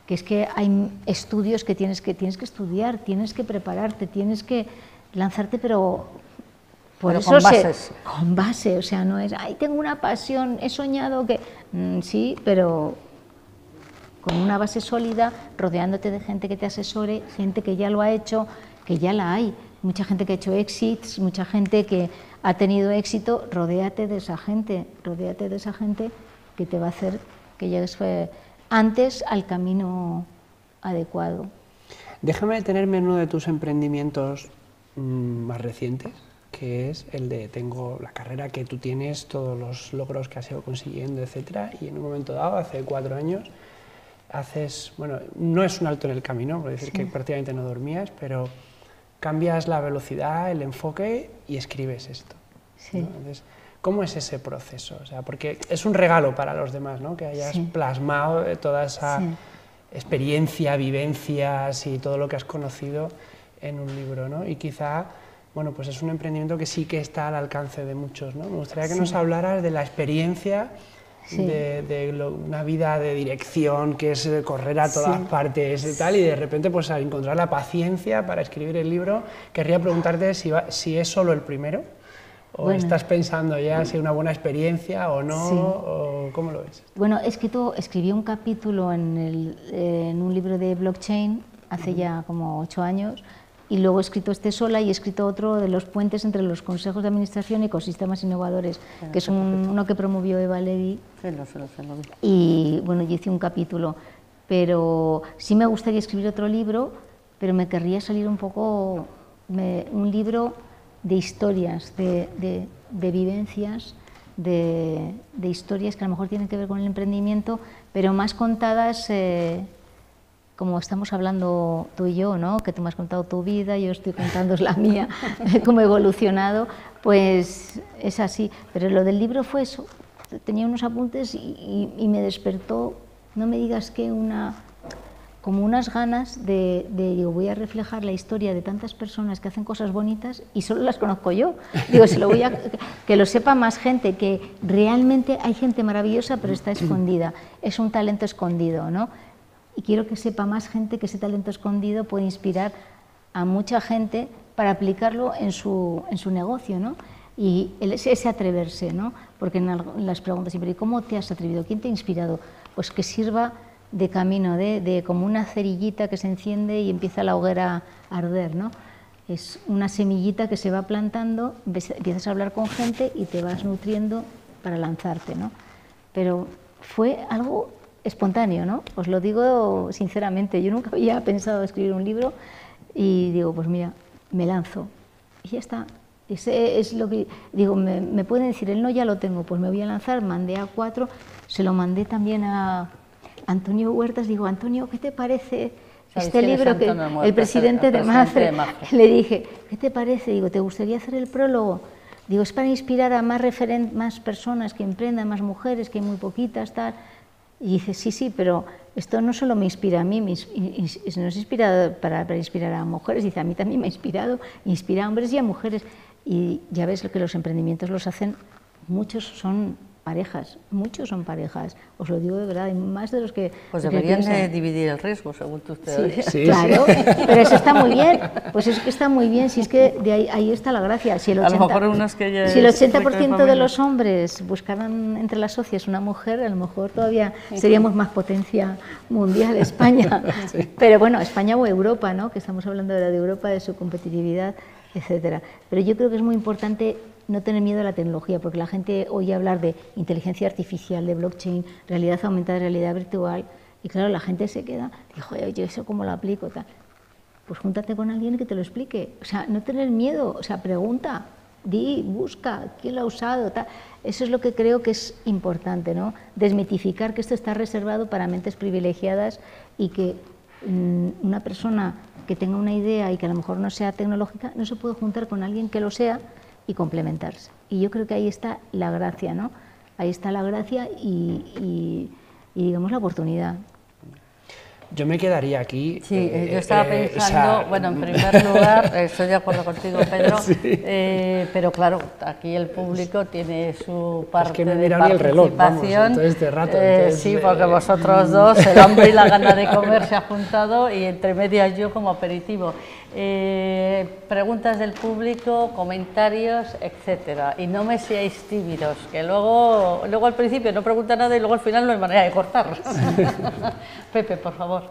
que es que hay estudios que tienes que estudiar, tienes que prepararte, tienes que lanzarte, pero por eso con bases. Con base, o sea, no es, ay, tengo una pasión, he soñado que... sí, pero con una base sólida, rodeándote de gente que te asesore, gente que ya lo ha hecho, que ya la hay. Mucha gente que ha hecho exits, mucha gente que ha tenido éxito, rodéate de esa gente que te va a hacer que llegues antes al camino adecuado. Déjame detenerme en uno de tus emprendimientos más recientes, que es el de tengo la carrera que tú tienes, todos los logros que has ido consiguiendo, etcétera, y en un momento dado, hace 4 años, haces, bueno, no es un alto en el camino, por decir que prácticamente no dormías, pero cambias la velocidad, el enfoque y escribes esto. Sí. ¿No? Entonces, ¿cómo es ese proceso? O sea, porque es un regalo para los demás, ¿no? Que hayas plasmado toda esa experiencia, vivencias y todo lo que has conocido en un libro, ¿no? Y quizá, bueno, pues es un emprendimiento que sí que está al alcance de muchos, ¿no? Me gustaría que nos hablaras de la experiencia una vida de dirección, que es correr a todas partes y tal, y de repente pues al encontrar la paciencia para escribir el libro, querría preguntarte si es solo el primero, o estás pensando ya si es una buena experiencia o no, o ¿cómo lo ves? Bueno, escribí un capítulo en un libro de blockchain hace ya como 8 años, y luego he escrito este sola y he escrito otro de los puentes entre los consejos de administración y ecosistemas innovadores, que es uno que promovió Eva Levy. Y bueno, yo hice un capítulo, pero sí me gustaría escribir otro libro, pero me querría salir un poco, un libro de historias, de vivencias, de historias que a lo mejor tienen que ver con el emprendimiento, pero más contadas como estamos hablando tú y yo, ¿no? Que tú me has contado tu vida, yo estoy contando la mía, cómo he evolucionado, pues es así. Pero lo del libro fue eso, tenía unos apuntes y me despertó, no me digas que como unas ganas digo, voy a reflejar la historia de tantas personas que hacen cosas bonitas y solo las conozco yo. Digo, que lo sepa más gente, que realmente hay gente maravillosa pero está escondida, es un talento escondido, ¿no? Y quiero que sepa más gente que ese talento escondido puede inspirar a mucha gente para aplicarlo en su negocio, ¿no? Y ese atreverse, ¿no? Porque en las preguntas siempre, ¿y cómo te has atrevido? ¿Quién te ha inspirado? Pues que sirva de camino, de como una cerillita que se enciende y empieza la hoguera a arder, ¿no? Es una semillita que se va plantando, empiezas a hablar con gente y te vas nutriendo para lanzarte, ¿no? Pero fue algo espontáneo, ¿no? Os lo digo sinceramente, yo nunca había pensado escribir un libro y digo, pues mira, me lanzo y ya está. Ese es lo que digo, me pueden decir, el no ya lo tengo, pues me voy a lanzar, mandé a 4, se lo mandé también a Antonio Huertas, digo, Antonio, ¿qué te parece este libro que el presidente de Mafre? Le dije, ¿qué te parece? Digo, ¿te gustaría hacer el prólogo? Digo, es para inspirar a más personas que emprendan, más mujeres, que hay muy poquitas, tal. Y dice, sí, pero esto no solo me inspira a mí, no es inspirado para inspirar a mujeres, dice, a mí también me ha inspirado, inspira a hombres y a mujeres. Y ya ves que los emprendimientos los hacen, muchos son parejas, os lo digo de verdad, hay más de los que... Pues deberían de dividir el riesgo, según tus teorías. Sí, claro, pero eso está muy bien, pues es que está muy bien, si es que ahí está la gracia. Si el 80% de los hombres buscaran entre las socias una mujer, a lo mejor todavía seríamos más potencia mundial, España. Pero bueno, España o Europa, ¿no? Que estamos hablando ahora de Europa, de su competitividad, etcétera. Pero yo creo que es muy importante no tener miedo a la tecnología, porque la gente oye hablar de inteligencia artificial, de blockchain, realidad aumentada, realidad virtual, y claro, la gente se queda, dijo, yo eso cómo lo aplico, tal. Pues júntate con alguien que te lo explique, o sea, no tener miedo, o sea, pregunta, busca, quién lo ha usado, tal. Eso es lo que creo que es importante, ¿no? Desmitificar que esto está reservado para mentes privilegiadas y que una persona que tenga una idea y que a lo mejor no sea tecnológica, no se puede juntar con alguien que lo sea y complementarse. Y yo creo que ahí está la gracia, ¿no? Ahí está la gracia y digamos, la oportunidad. Yo me quedaría aquí. Sí, yo estaba pensando, bueno, en primer lugar, estoy de acuerdo contigo, Pedro, pero claro, aquí el público tiene su parte de participación. El reloj, vamos, todo este rato. Sí, porque vosotros dos, el hambre y la gana de comer se ha juntado y entre medias yo como aperitivo. Preguntas del público, comentarios, etcétera. Y no me seáis tímidos, que luego al principio no pregunta nada y luego al final no hay manera de cortar. Pepe, por favor.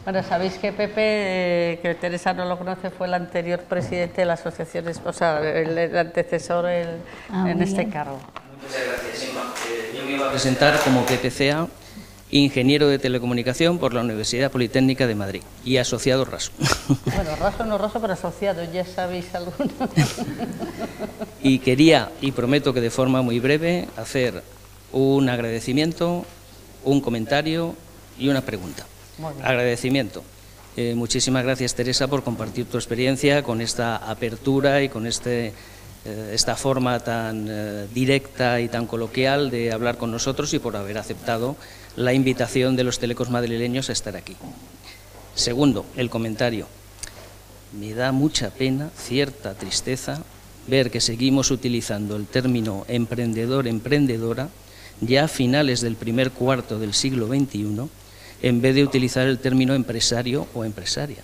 Bueno, sabéis que Pepe, que Teresa no lo conoce, fue el anterior presidente de la asociación, o sea, el antecesor en este cargo. Muchas gracias, Inma. Yo me iba a presentar como Pepe Cea, ingeniero de telecomunicación por la Universidad Politécnica de Madrid y asociado Raso. Bueno, Raso no Raso, pero asociado, ya sabéis alguno. Y quería, y prometo que de forma muy breve, hacer un agradecimiento, un comentario y una pregunta. Agradecimiento. Muchísimas gracias, Teresa, por compartir tu experiencia con esta apertura y con esta forma tan directa y tan coloquial de hablar con nosotros y por haber aceptado la invitación de los telecos madrileños a estar aquí. Segundo, el comentario. Me da mucha pena, cierta tristeza, ver que seguimos utilizando el término emprendedor, emprendedora, ya a finales del primer cuarto del siglo XXI, en vez de utilizar el término empresario o empresaria.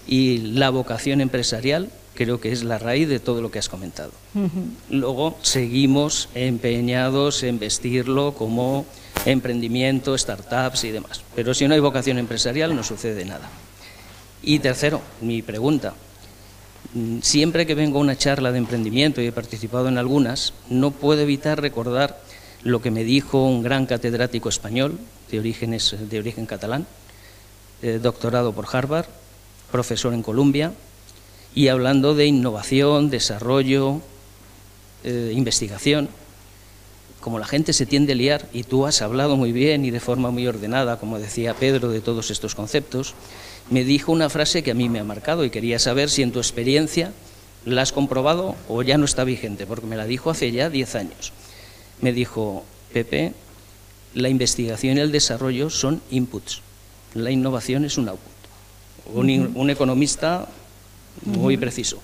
Y la vocación empresarial creo que es la raíz de todo lo que has comentado. Luego seguimos empeñados en vestirlo como emprendimiento, startups y demás. Pero si no hay vocación empresarial no sucede nada. Y tercero, mi pregunta. Siempre que vengo a una charla de emprendimiento, y he participado en algunas, no puedo evitar recordar lo que me dijo un gran catedrático español de origen catalán, doctorado por Harvard, profesor en Columbia, y hablando de innovación, desarrollo, investigación. Como la gente se tiende a liar, y tú has hablado muy bien y de forma muy ordenada, como decía Pedro, de todos estos conceptos, me dijo una frase que a mí me ha marcado y quería saber si en tu experiencia la has comprobado o ya no está vigente, porque me la dijo hace ya 10 años. Me dijo, Pepe, la investigación y el desarrollo son inputs, la innovación es un output. Un economista muy preciso.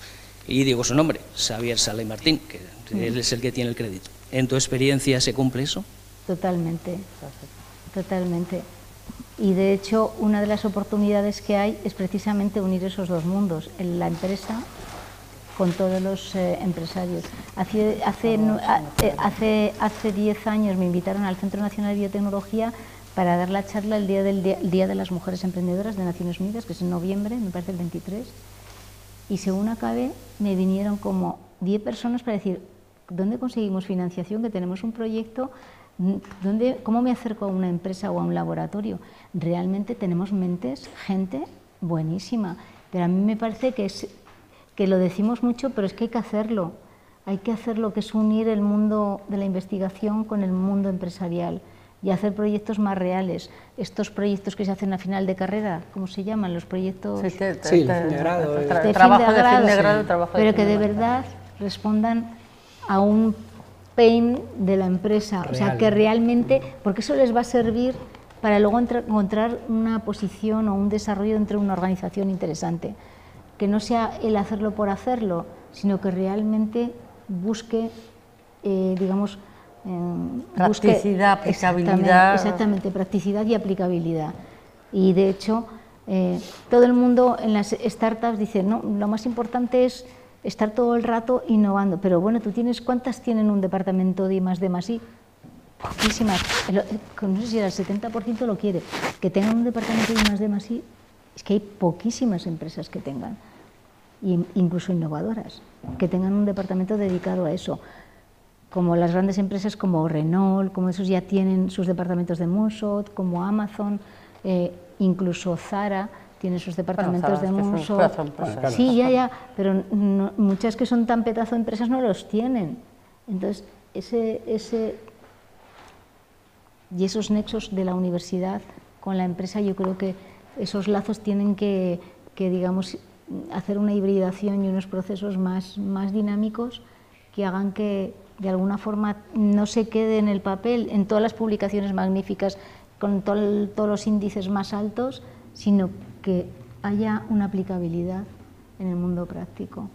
Y digo su nombre, Xavier Sala y Martín, que él es el que tiene el crédito. ¿En tu experiencia se cumple eso? Totalmente, totalmente. Y de hecho, una de las oportunidades que hay es precisamente unir esos dos mundos, la empresa con todos los empresarios. Hace 10 años me invitaron al Centro Nacional de Biotecnología para dar la charla el Día de las Mujeres Emprendedoras de Naciones Unidas, que es en noviembre, me parece el 23, y según acabé me vinieron como 10 personas para decir, ¿dónde conseguimos financiación? Que tenemos un proyecto, ¿cómo me acerco a una empresa o a un laboratorio? Realmente tenemos mentes, gente buenísima, pero a mí me parece que lo decimos mucho, pero es que hay que hacerlo, que es unir el mundo de la investigación con el mundo empresarial y hacer proyectos más reales. Estos proyectos que se hacen a final de carrera, ¿cómo se llaman? Los proyectos de fin de grado. Trabajo de fin de grado, pero que de verdad respondan a un pain de la empresa, real. O sea, que realmente, porque eso les va a servir para luego encontrar una posición o un desarrollo dentro de una organización interesante. Que no sea el hacerlo por hacerlo, sino que realmente busque, digamos, practicidad, aplicabilidad. Exactamente, practicidad y aplicabilidad. Y de hecho, todo el mundo en las startups dice, no, lo más importante es estar todo el rato innovando, pero bueno, ¿cuántas tienen un departamento de I+D+I? Poquísimas, no sé si el 70% lo quiere, que tengan un departamento de I+D+I, es que hay poquísimas empresas que tengan, incluso innovadoras, que tengan un departamento dedicado a eso, como las grandes empresas como Renault, como esos ya tienen sus departamentos de Moonshot, como Amazon, incluso Zara tiene sus departamentos de Moonshot. Sí, ya, pero muchas que son tan pedazo de empresas no los tienen. Entonces, y esos nexos de la universidad con la empresa, yo creo que esos lazos tienen que digamos, hacer una hibridación y unos procesos más dinámicos que hagan que de alguna forma no se quede en el papel, en todas las publicaciones magníficas, con todos los índices más altos, sino que haya una aplicabilidad en el mundo práctico.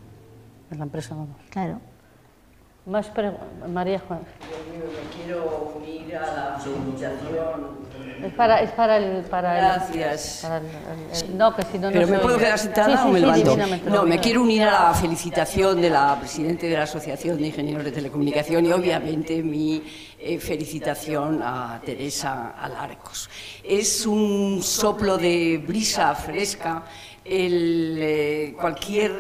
En la empresa vamos. Claro. Más María Juan. Me quiero unir a la felicitación. Es para el Gracias. No, que si no, ¿Pero no me puedo quedar sentada sí, o me levanto? No, me quiero unir a la felicitación de la Presidenta de la Asociación de Ingenieros de Telecomunicación y obviamente mi felicitación a Teresa Alarcos. Es un soplo de brisa fresca cualquier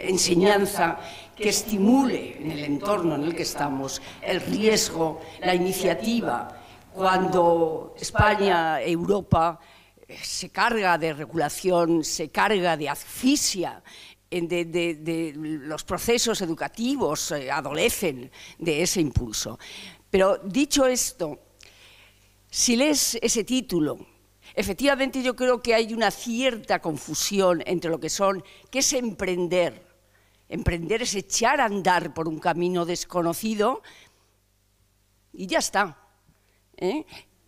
enseñanza que estimule en el entorno en el que estamos el riesgo, la iniciativa. Cuando España, Europa, se carga de regulación, se carga de asfixia, de los procesos educativos adolecen de ese impulso. Pero dicho esto, si lees ese título, efectivamente yo creo que hay una cierta confusión entre lo que es emprender. Emprender es echar a andar por un camino desconocido y ya está.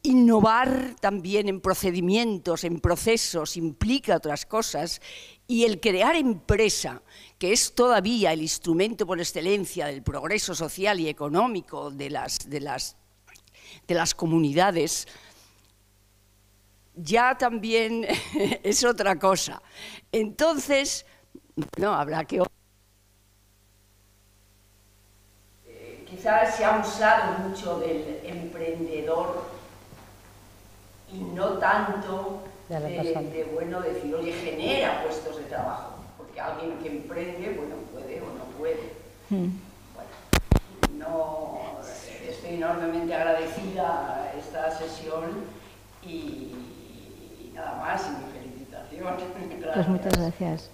Innovar también en procedimientos, en procesos, implica otras cosas, y el crear empresa, que es todavía el instrumento por excelencia del progreso social y económico de las de las comunidades, ya también es otra cosa. Entonces, no, habrá que... Quizás se ha usado mucho del emprendedor y no tanto de bueno, decir, oye, genera puestos de trabajo, porque alguien que emprende, bueno, puede o no puede. Bueno, no, estoy enormemente agradecida a esta sesión y nada más, y mi felicitación. Pues muchas gracias.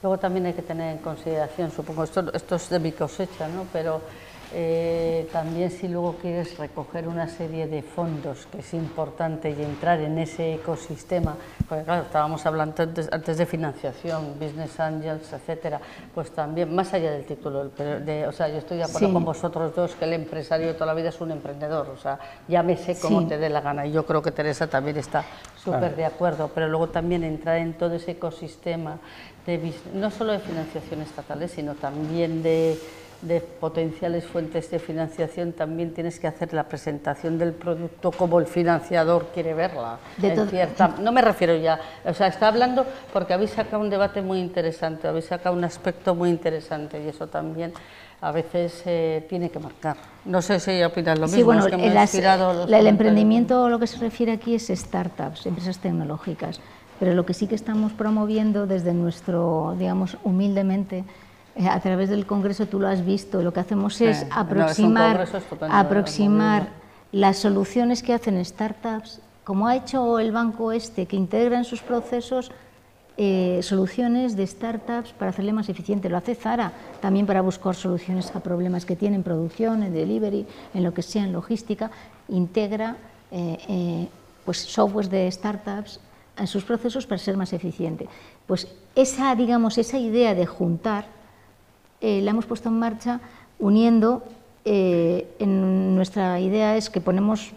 Luego también hay que tener en consideración, supongo, esto es de mi cosecha, ¿no? Pero también si luego quieres recoger una serie de fondos, que es importante, y entrar en ese ecosistema, porque claro, estábamos hablando antes de financiación, business angels, etcétera, pues también, más allá del título, o sea, yo estoy de acuerdo con vosotros dos, que el empresario de toda la vida es un emprendedor, o sea, llámese como te dé la gana, y yo creo que Teresa también está súper de acuerdo, pero luego también entrar en todo ese ecosistema, no solo de financiación estatales, sino también de potenciales fuentes de financiación, también tienes que hacer la presentación del producto como el financiador quiere verla. No me refiero ya, o sea, está hablando porque habéis sacado un debate muy interesante, habéis sacado un aspecto muy interesante y eso también a veces tiene que marcar. No sé si opinas lo mismo. Sí, bueno, es que me ha inspirado el emprendimiento, lo que se refiere aquí es startups, empresas tecnológicas, pero lo que sí que estamos promoviendo desde nuestro, digamos, humildemente, a través del Congreso, tú lo has visto, lo que hacemos es aproximar las soluciones que hacen startups, como ha hecho el banco que integra en sus procesos soluciones de startups para hacerle más eficiente. Lo hace Zara también para buscar soluciones a problemas que tienen en producción, en delivery, en lo que sea, en logística, integra pues softwares de startups en sus procesos para ser más eficiente. Pues esa, digamos, esa idea de juntar la hemos puesto en marcha uniendo, en nuestra idea es que ponemos,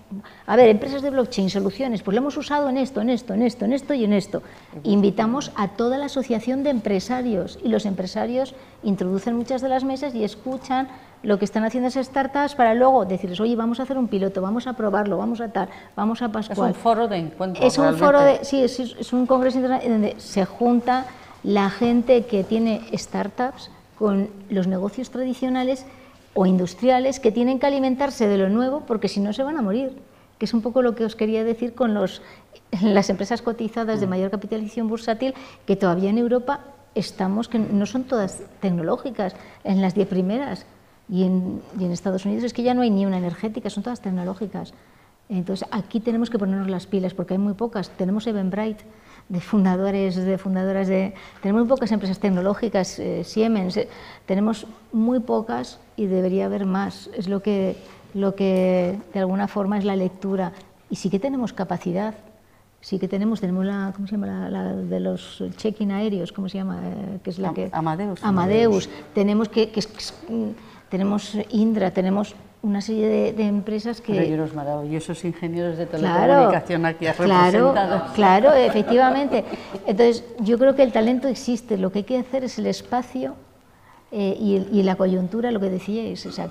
a ver, empresas de blockchain, soluciones, pues lo hemos usado en esto, en esto, en esto, en esto y en esto. Invitamos a toda la asociación de empresarios y los empresarios introducen muchas de las mesas y escuchan lo que están haciendo esas startups para luego decirles, oye, vamos a hacer un piloto, vamos a probarlo, vamos a tal, vamos a Pascual. Es un foro de encuentro. Es un foro de, sí, es un congreso internacional donde se junta la gente que tiene startups con los negocios tradicionales o industriales que tienen que alimentarse de lo nuevo porque si no se van a morir, que es un poco lo que os quería decir con las empresas cotizadas de mayor capitalización bursátil, que todavía en Europa estamos, que no son todas tecnológicas, en las 10 primeras, y en Estados Unidos es que ya no hay ni una energética, son todas tecnológicas. Entonces aquí tenemos que ponernos las pilas porque hay muy pocas. Tenemos Eventbrite, de fundadoras tenemos muy pocas empresas tecnológicas, Siemens, tenemos muy pocas y debería haber más. Es lo que de alguna forma es la lectura. Y sí que tenemos capacidad, sí que tenemos la, ¿cómo se llama? La de los check-in aéreos, ¿cómo se llama? Que es la que Amadeus. Tenemos Indra, tenemos una serie de empresas que... Pero hay unos maravillosos ingenieros de telecomunicación aquí representados. Claro, efectivamente. Entonces, yo creo que el talento existe, lo que hay que hacer es el espacio y la coyuntura, lo que decíais, o sea,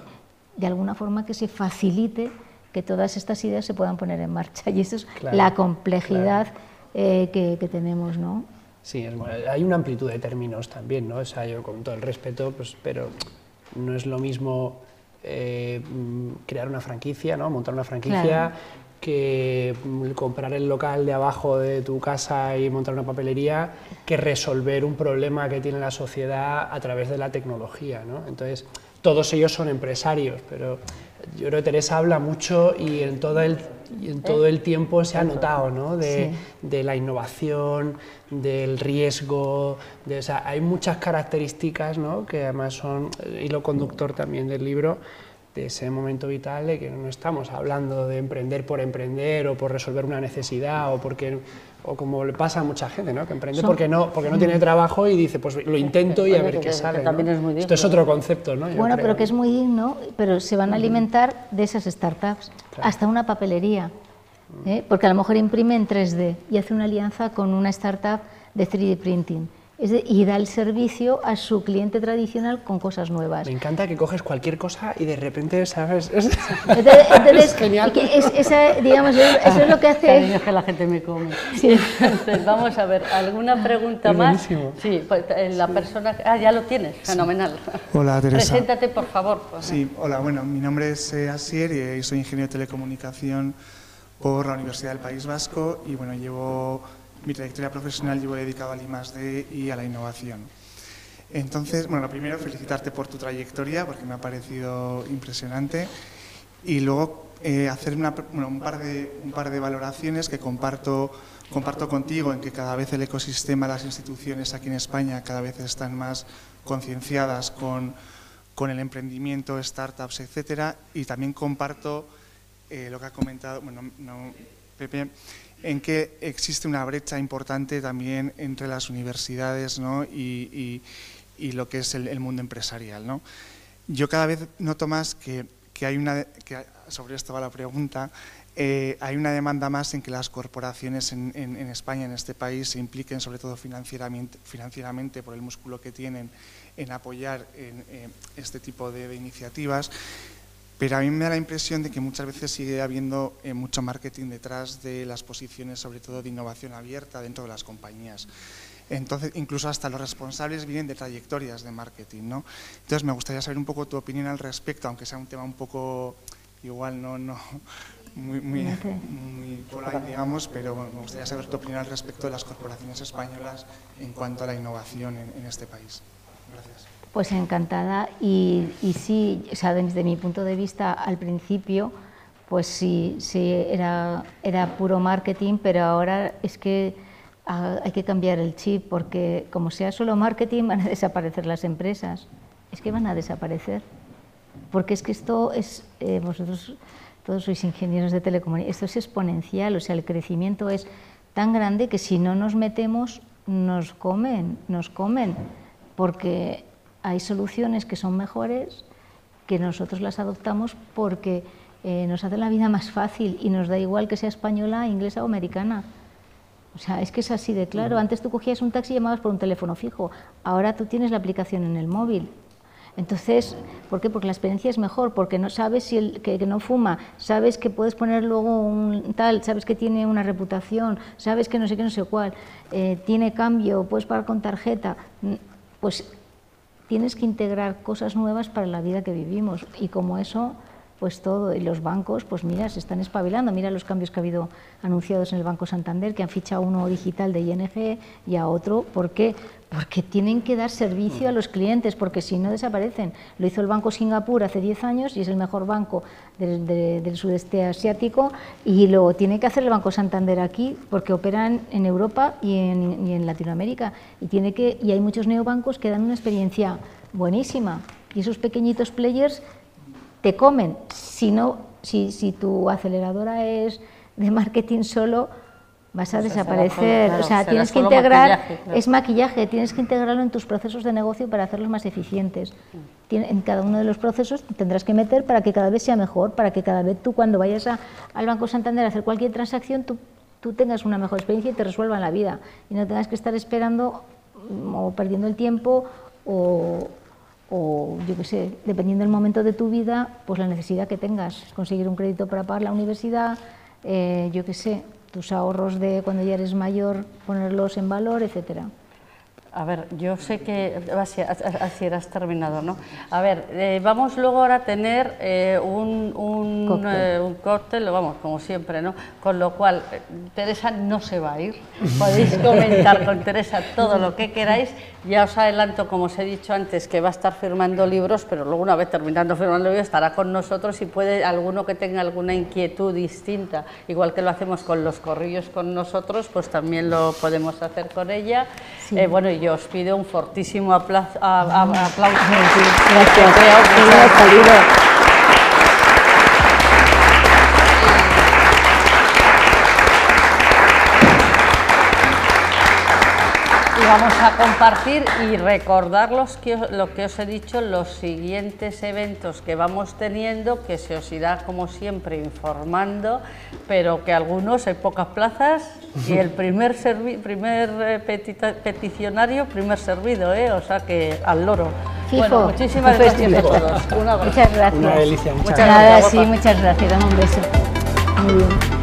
de alguna forma que se facilite que todas estas ideas se puedan poner en marcha. Y eso es la complejidad que tenemos, ¿no? Sí, hay una amplitud de términos también, ¿no? O sea, yo con todo el respeto, pues, pero no es lo mismo crear una franquicia, ¿no? Montar una franquicia, que comprar el local de abajo de tu casa y montar una papelería, que resolver un problema que tiene la sociedad a través de la tecnología, ¿no? Entonces, todos ellos son empresarios, pero yo creo que Teresa habla mucho y en todo el tiempo se ha notado, ¿no? De la innovación, del riesgo, o sea, hay muchas características, ¿no? Que además son hilo conductor también del libro, de ese momento vital de que no estamos hablando de emprender por emprender o por resolver una necesidad o como le pasa a mucha gente, ¿no? Que emprende porque no tiene trabajo y dice, pues lo intento y a ver qué sale, ¿no? También es muy digno. Esto es otro concepto, ¿no? Bueno, pero que es muy digno, pero se van a alimentar de esas startups, hasta una papelería, porque a lo mejor imprime en 3D y hace una alianza con una startup de 3D printing y da el servicio a su cliente tradicional con cosas nuevas. Me encanta que coges cualquier cosa y de repente, ¿sabes? Entonces, es genial. Digamos, eso es lo que hace... Cariño, que la gente me come. Sí. Entonces, vamos a ver, ¿alguna pregunta más? Buenísimo. Sí, pues, la persona... Ah, ya lo tienes, fenomenal. Hola, Teresa. Preséntate, por favor. Sí, hola, bueno, mi nombre es Asier y soy ingeniero de telecomunicación por la Universidad del País Vasco y bueno, mi trayectoria profesional llevo dedicado al I+D y a la innovación. Entonces, bueno, lo primero, felicitarte por tu trayectoria porque me ha parecido impresionante y luego hacer un par de valoraciones que comparto contigo en que cada vez el ecosistema, las instituciones aquí en España cada vez están más concienciadas con el emprendimiento, startups, etcétera, y también comparto lo que ha comentado Pepe, en que existe una brecha importante también entre las universidades, ¿no? y lo que es el mundo empresarial, ¿no? Yo cada vez noto más que sobre esto va la pregunta, hay una demanda más en que las corporaciones en España, en este país, se impliquen sobre todo financieramente por el músculo que tienen en apoyar este tipo de iniciativas. Pero a mí me da la impresión de que muchas veces sigue habiendo mucho marketing detrás de las posiciones, sobre todo de innovación abierta dentro de las compañías. Entonces, incluso hasta los responsables vienen de trayectorias de marketing, ¿no? Entonces, me gustaría saber un poco tu opinión al respecto, aunque sea un tema un poco, igual no muy polite, digamos, pero bueno, me gustaría saber tu opinión al respecto de las corporaciones españolas en cuanto a la innovación en este país. Gracias. Pues encantada y sí, o sea, desde mi punto de vista al principio, pues sí era puro marketing, pero ahora es que hay que cambiar el chip porque como sea solo marketing van a desaparecer las empresas, es que van a desaparecer, porque es que esto es, vosotros todos sois ingenieros de telecomunicaciones, esto es exponencial, o sea, el crecimiento es tan grande que si no nos metemos nos comen, porque hay soluciones que son mejores, que nosotros las adoptamos porque nos hacen la vida más fácil y nos da igual que sea española, inglesa o americana. O sea, es que es así de claro. Antes tú cogías un taxi y llamabas por un teléfono fijo, ahora tú tienes la aplicación en el móvil. Entonces, ¿por qué? Porque la experiencia es mejor, porque no sabes que no fuma, sabes que puedes poner luego un tal, sabes que tiene una reputación, sabes que no sé qué, no sé cuál, tiene cambio, puedes pagar con tarjeta, pues tienes que integrar cosas nuevas para la vida que vivimos y como eso, pues todo, y los bancos, pues mira, se están espabilando, mira los cambios que ha habido anunciados en el Banco Santander, que han fichado uno digital de ING y a otro, ¿por qué? Porque tienen que dar servicio a los clientes, porque si no desaparecen. Lo hizo el Banco Singapur hace 10 años y es el mejor banco del sudeste asiático y lo tiene que hacer el Banco Santander aquí, porque operan en Europa y en Latinoamérica y hay muchos neobancos que dan una experiencia buenísima y esos pequeñitos players te comen. Si tu aceleradora es de marketing solo, vas a desaparecer. Claro, o sea, tienes que integrar, es maquillaje, tienes que integrarlo en tus procesos de negocio para hacerlos más eficientes. En cada uno de los procesos tendrás que meter para que cada vez sea mejor, para que cada vez tú cuando vayas al Banco Santander a hacer cualquier transacción, tú tengas una mejor experiencia y te resuelvan la vida. Y no tengas que estar esperando o perdiendo el tiempo o yo qué sé, dependiendo del momento de tu vida, pues la necesidad que tengas, conseguir un crédito para pagar la universidad, yo qué sé, tus ahorros de cuando ya eres mayor, ponerlos en valor, etcétera. A ver, yo sé que así has terminado, ¿no? A ver, vamos luego ahora a tener un cóctel, vamos, como siempre, ¿no? Con lo cual, Teresa no se va a ir, podéis comentar con Teresa todo lo que queráis. Ya os adelanto, como os he dicho antes, que va a estar firmando libros, pero luego una vez terminando firmando libros estará con nosotros y puede alguno que tenga alguna inquietud distinta, igual que lo hacemos con los corrillos con nosotros, pues también lo podemos hacer con ella. Sí. Bueno, y yo os pido un fortísimo aplauso. Gracias. Y vamos a compartir y recordar lo que os he dicho, los siguientes eventos que vamos teniendo, que se os irá como siempre informando, pero que algunos hay pocas plazas y el primer peticionario, primer servido, o sea que al loro. Fijo, bueno, muchísimas gracias a todos. Muchas gracias. Una delicia, muchas gracias. Sí, muchas gracias. Dame un beso. Muy bien.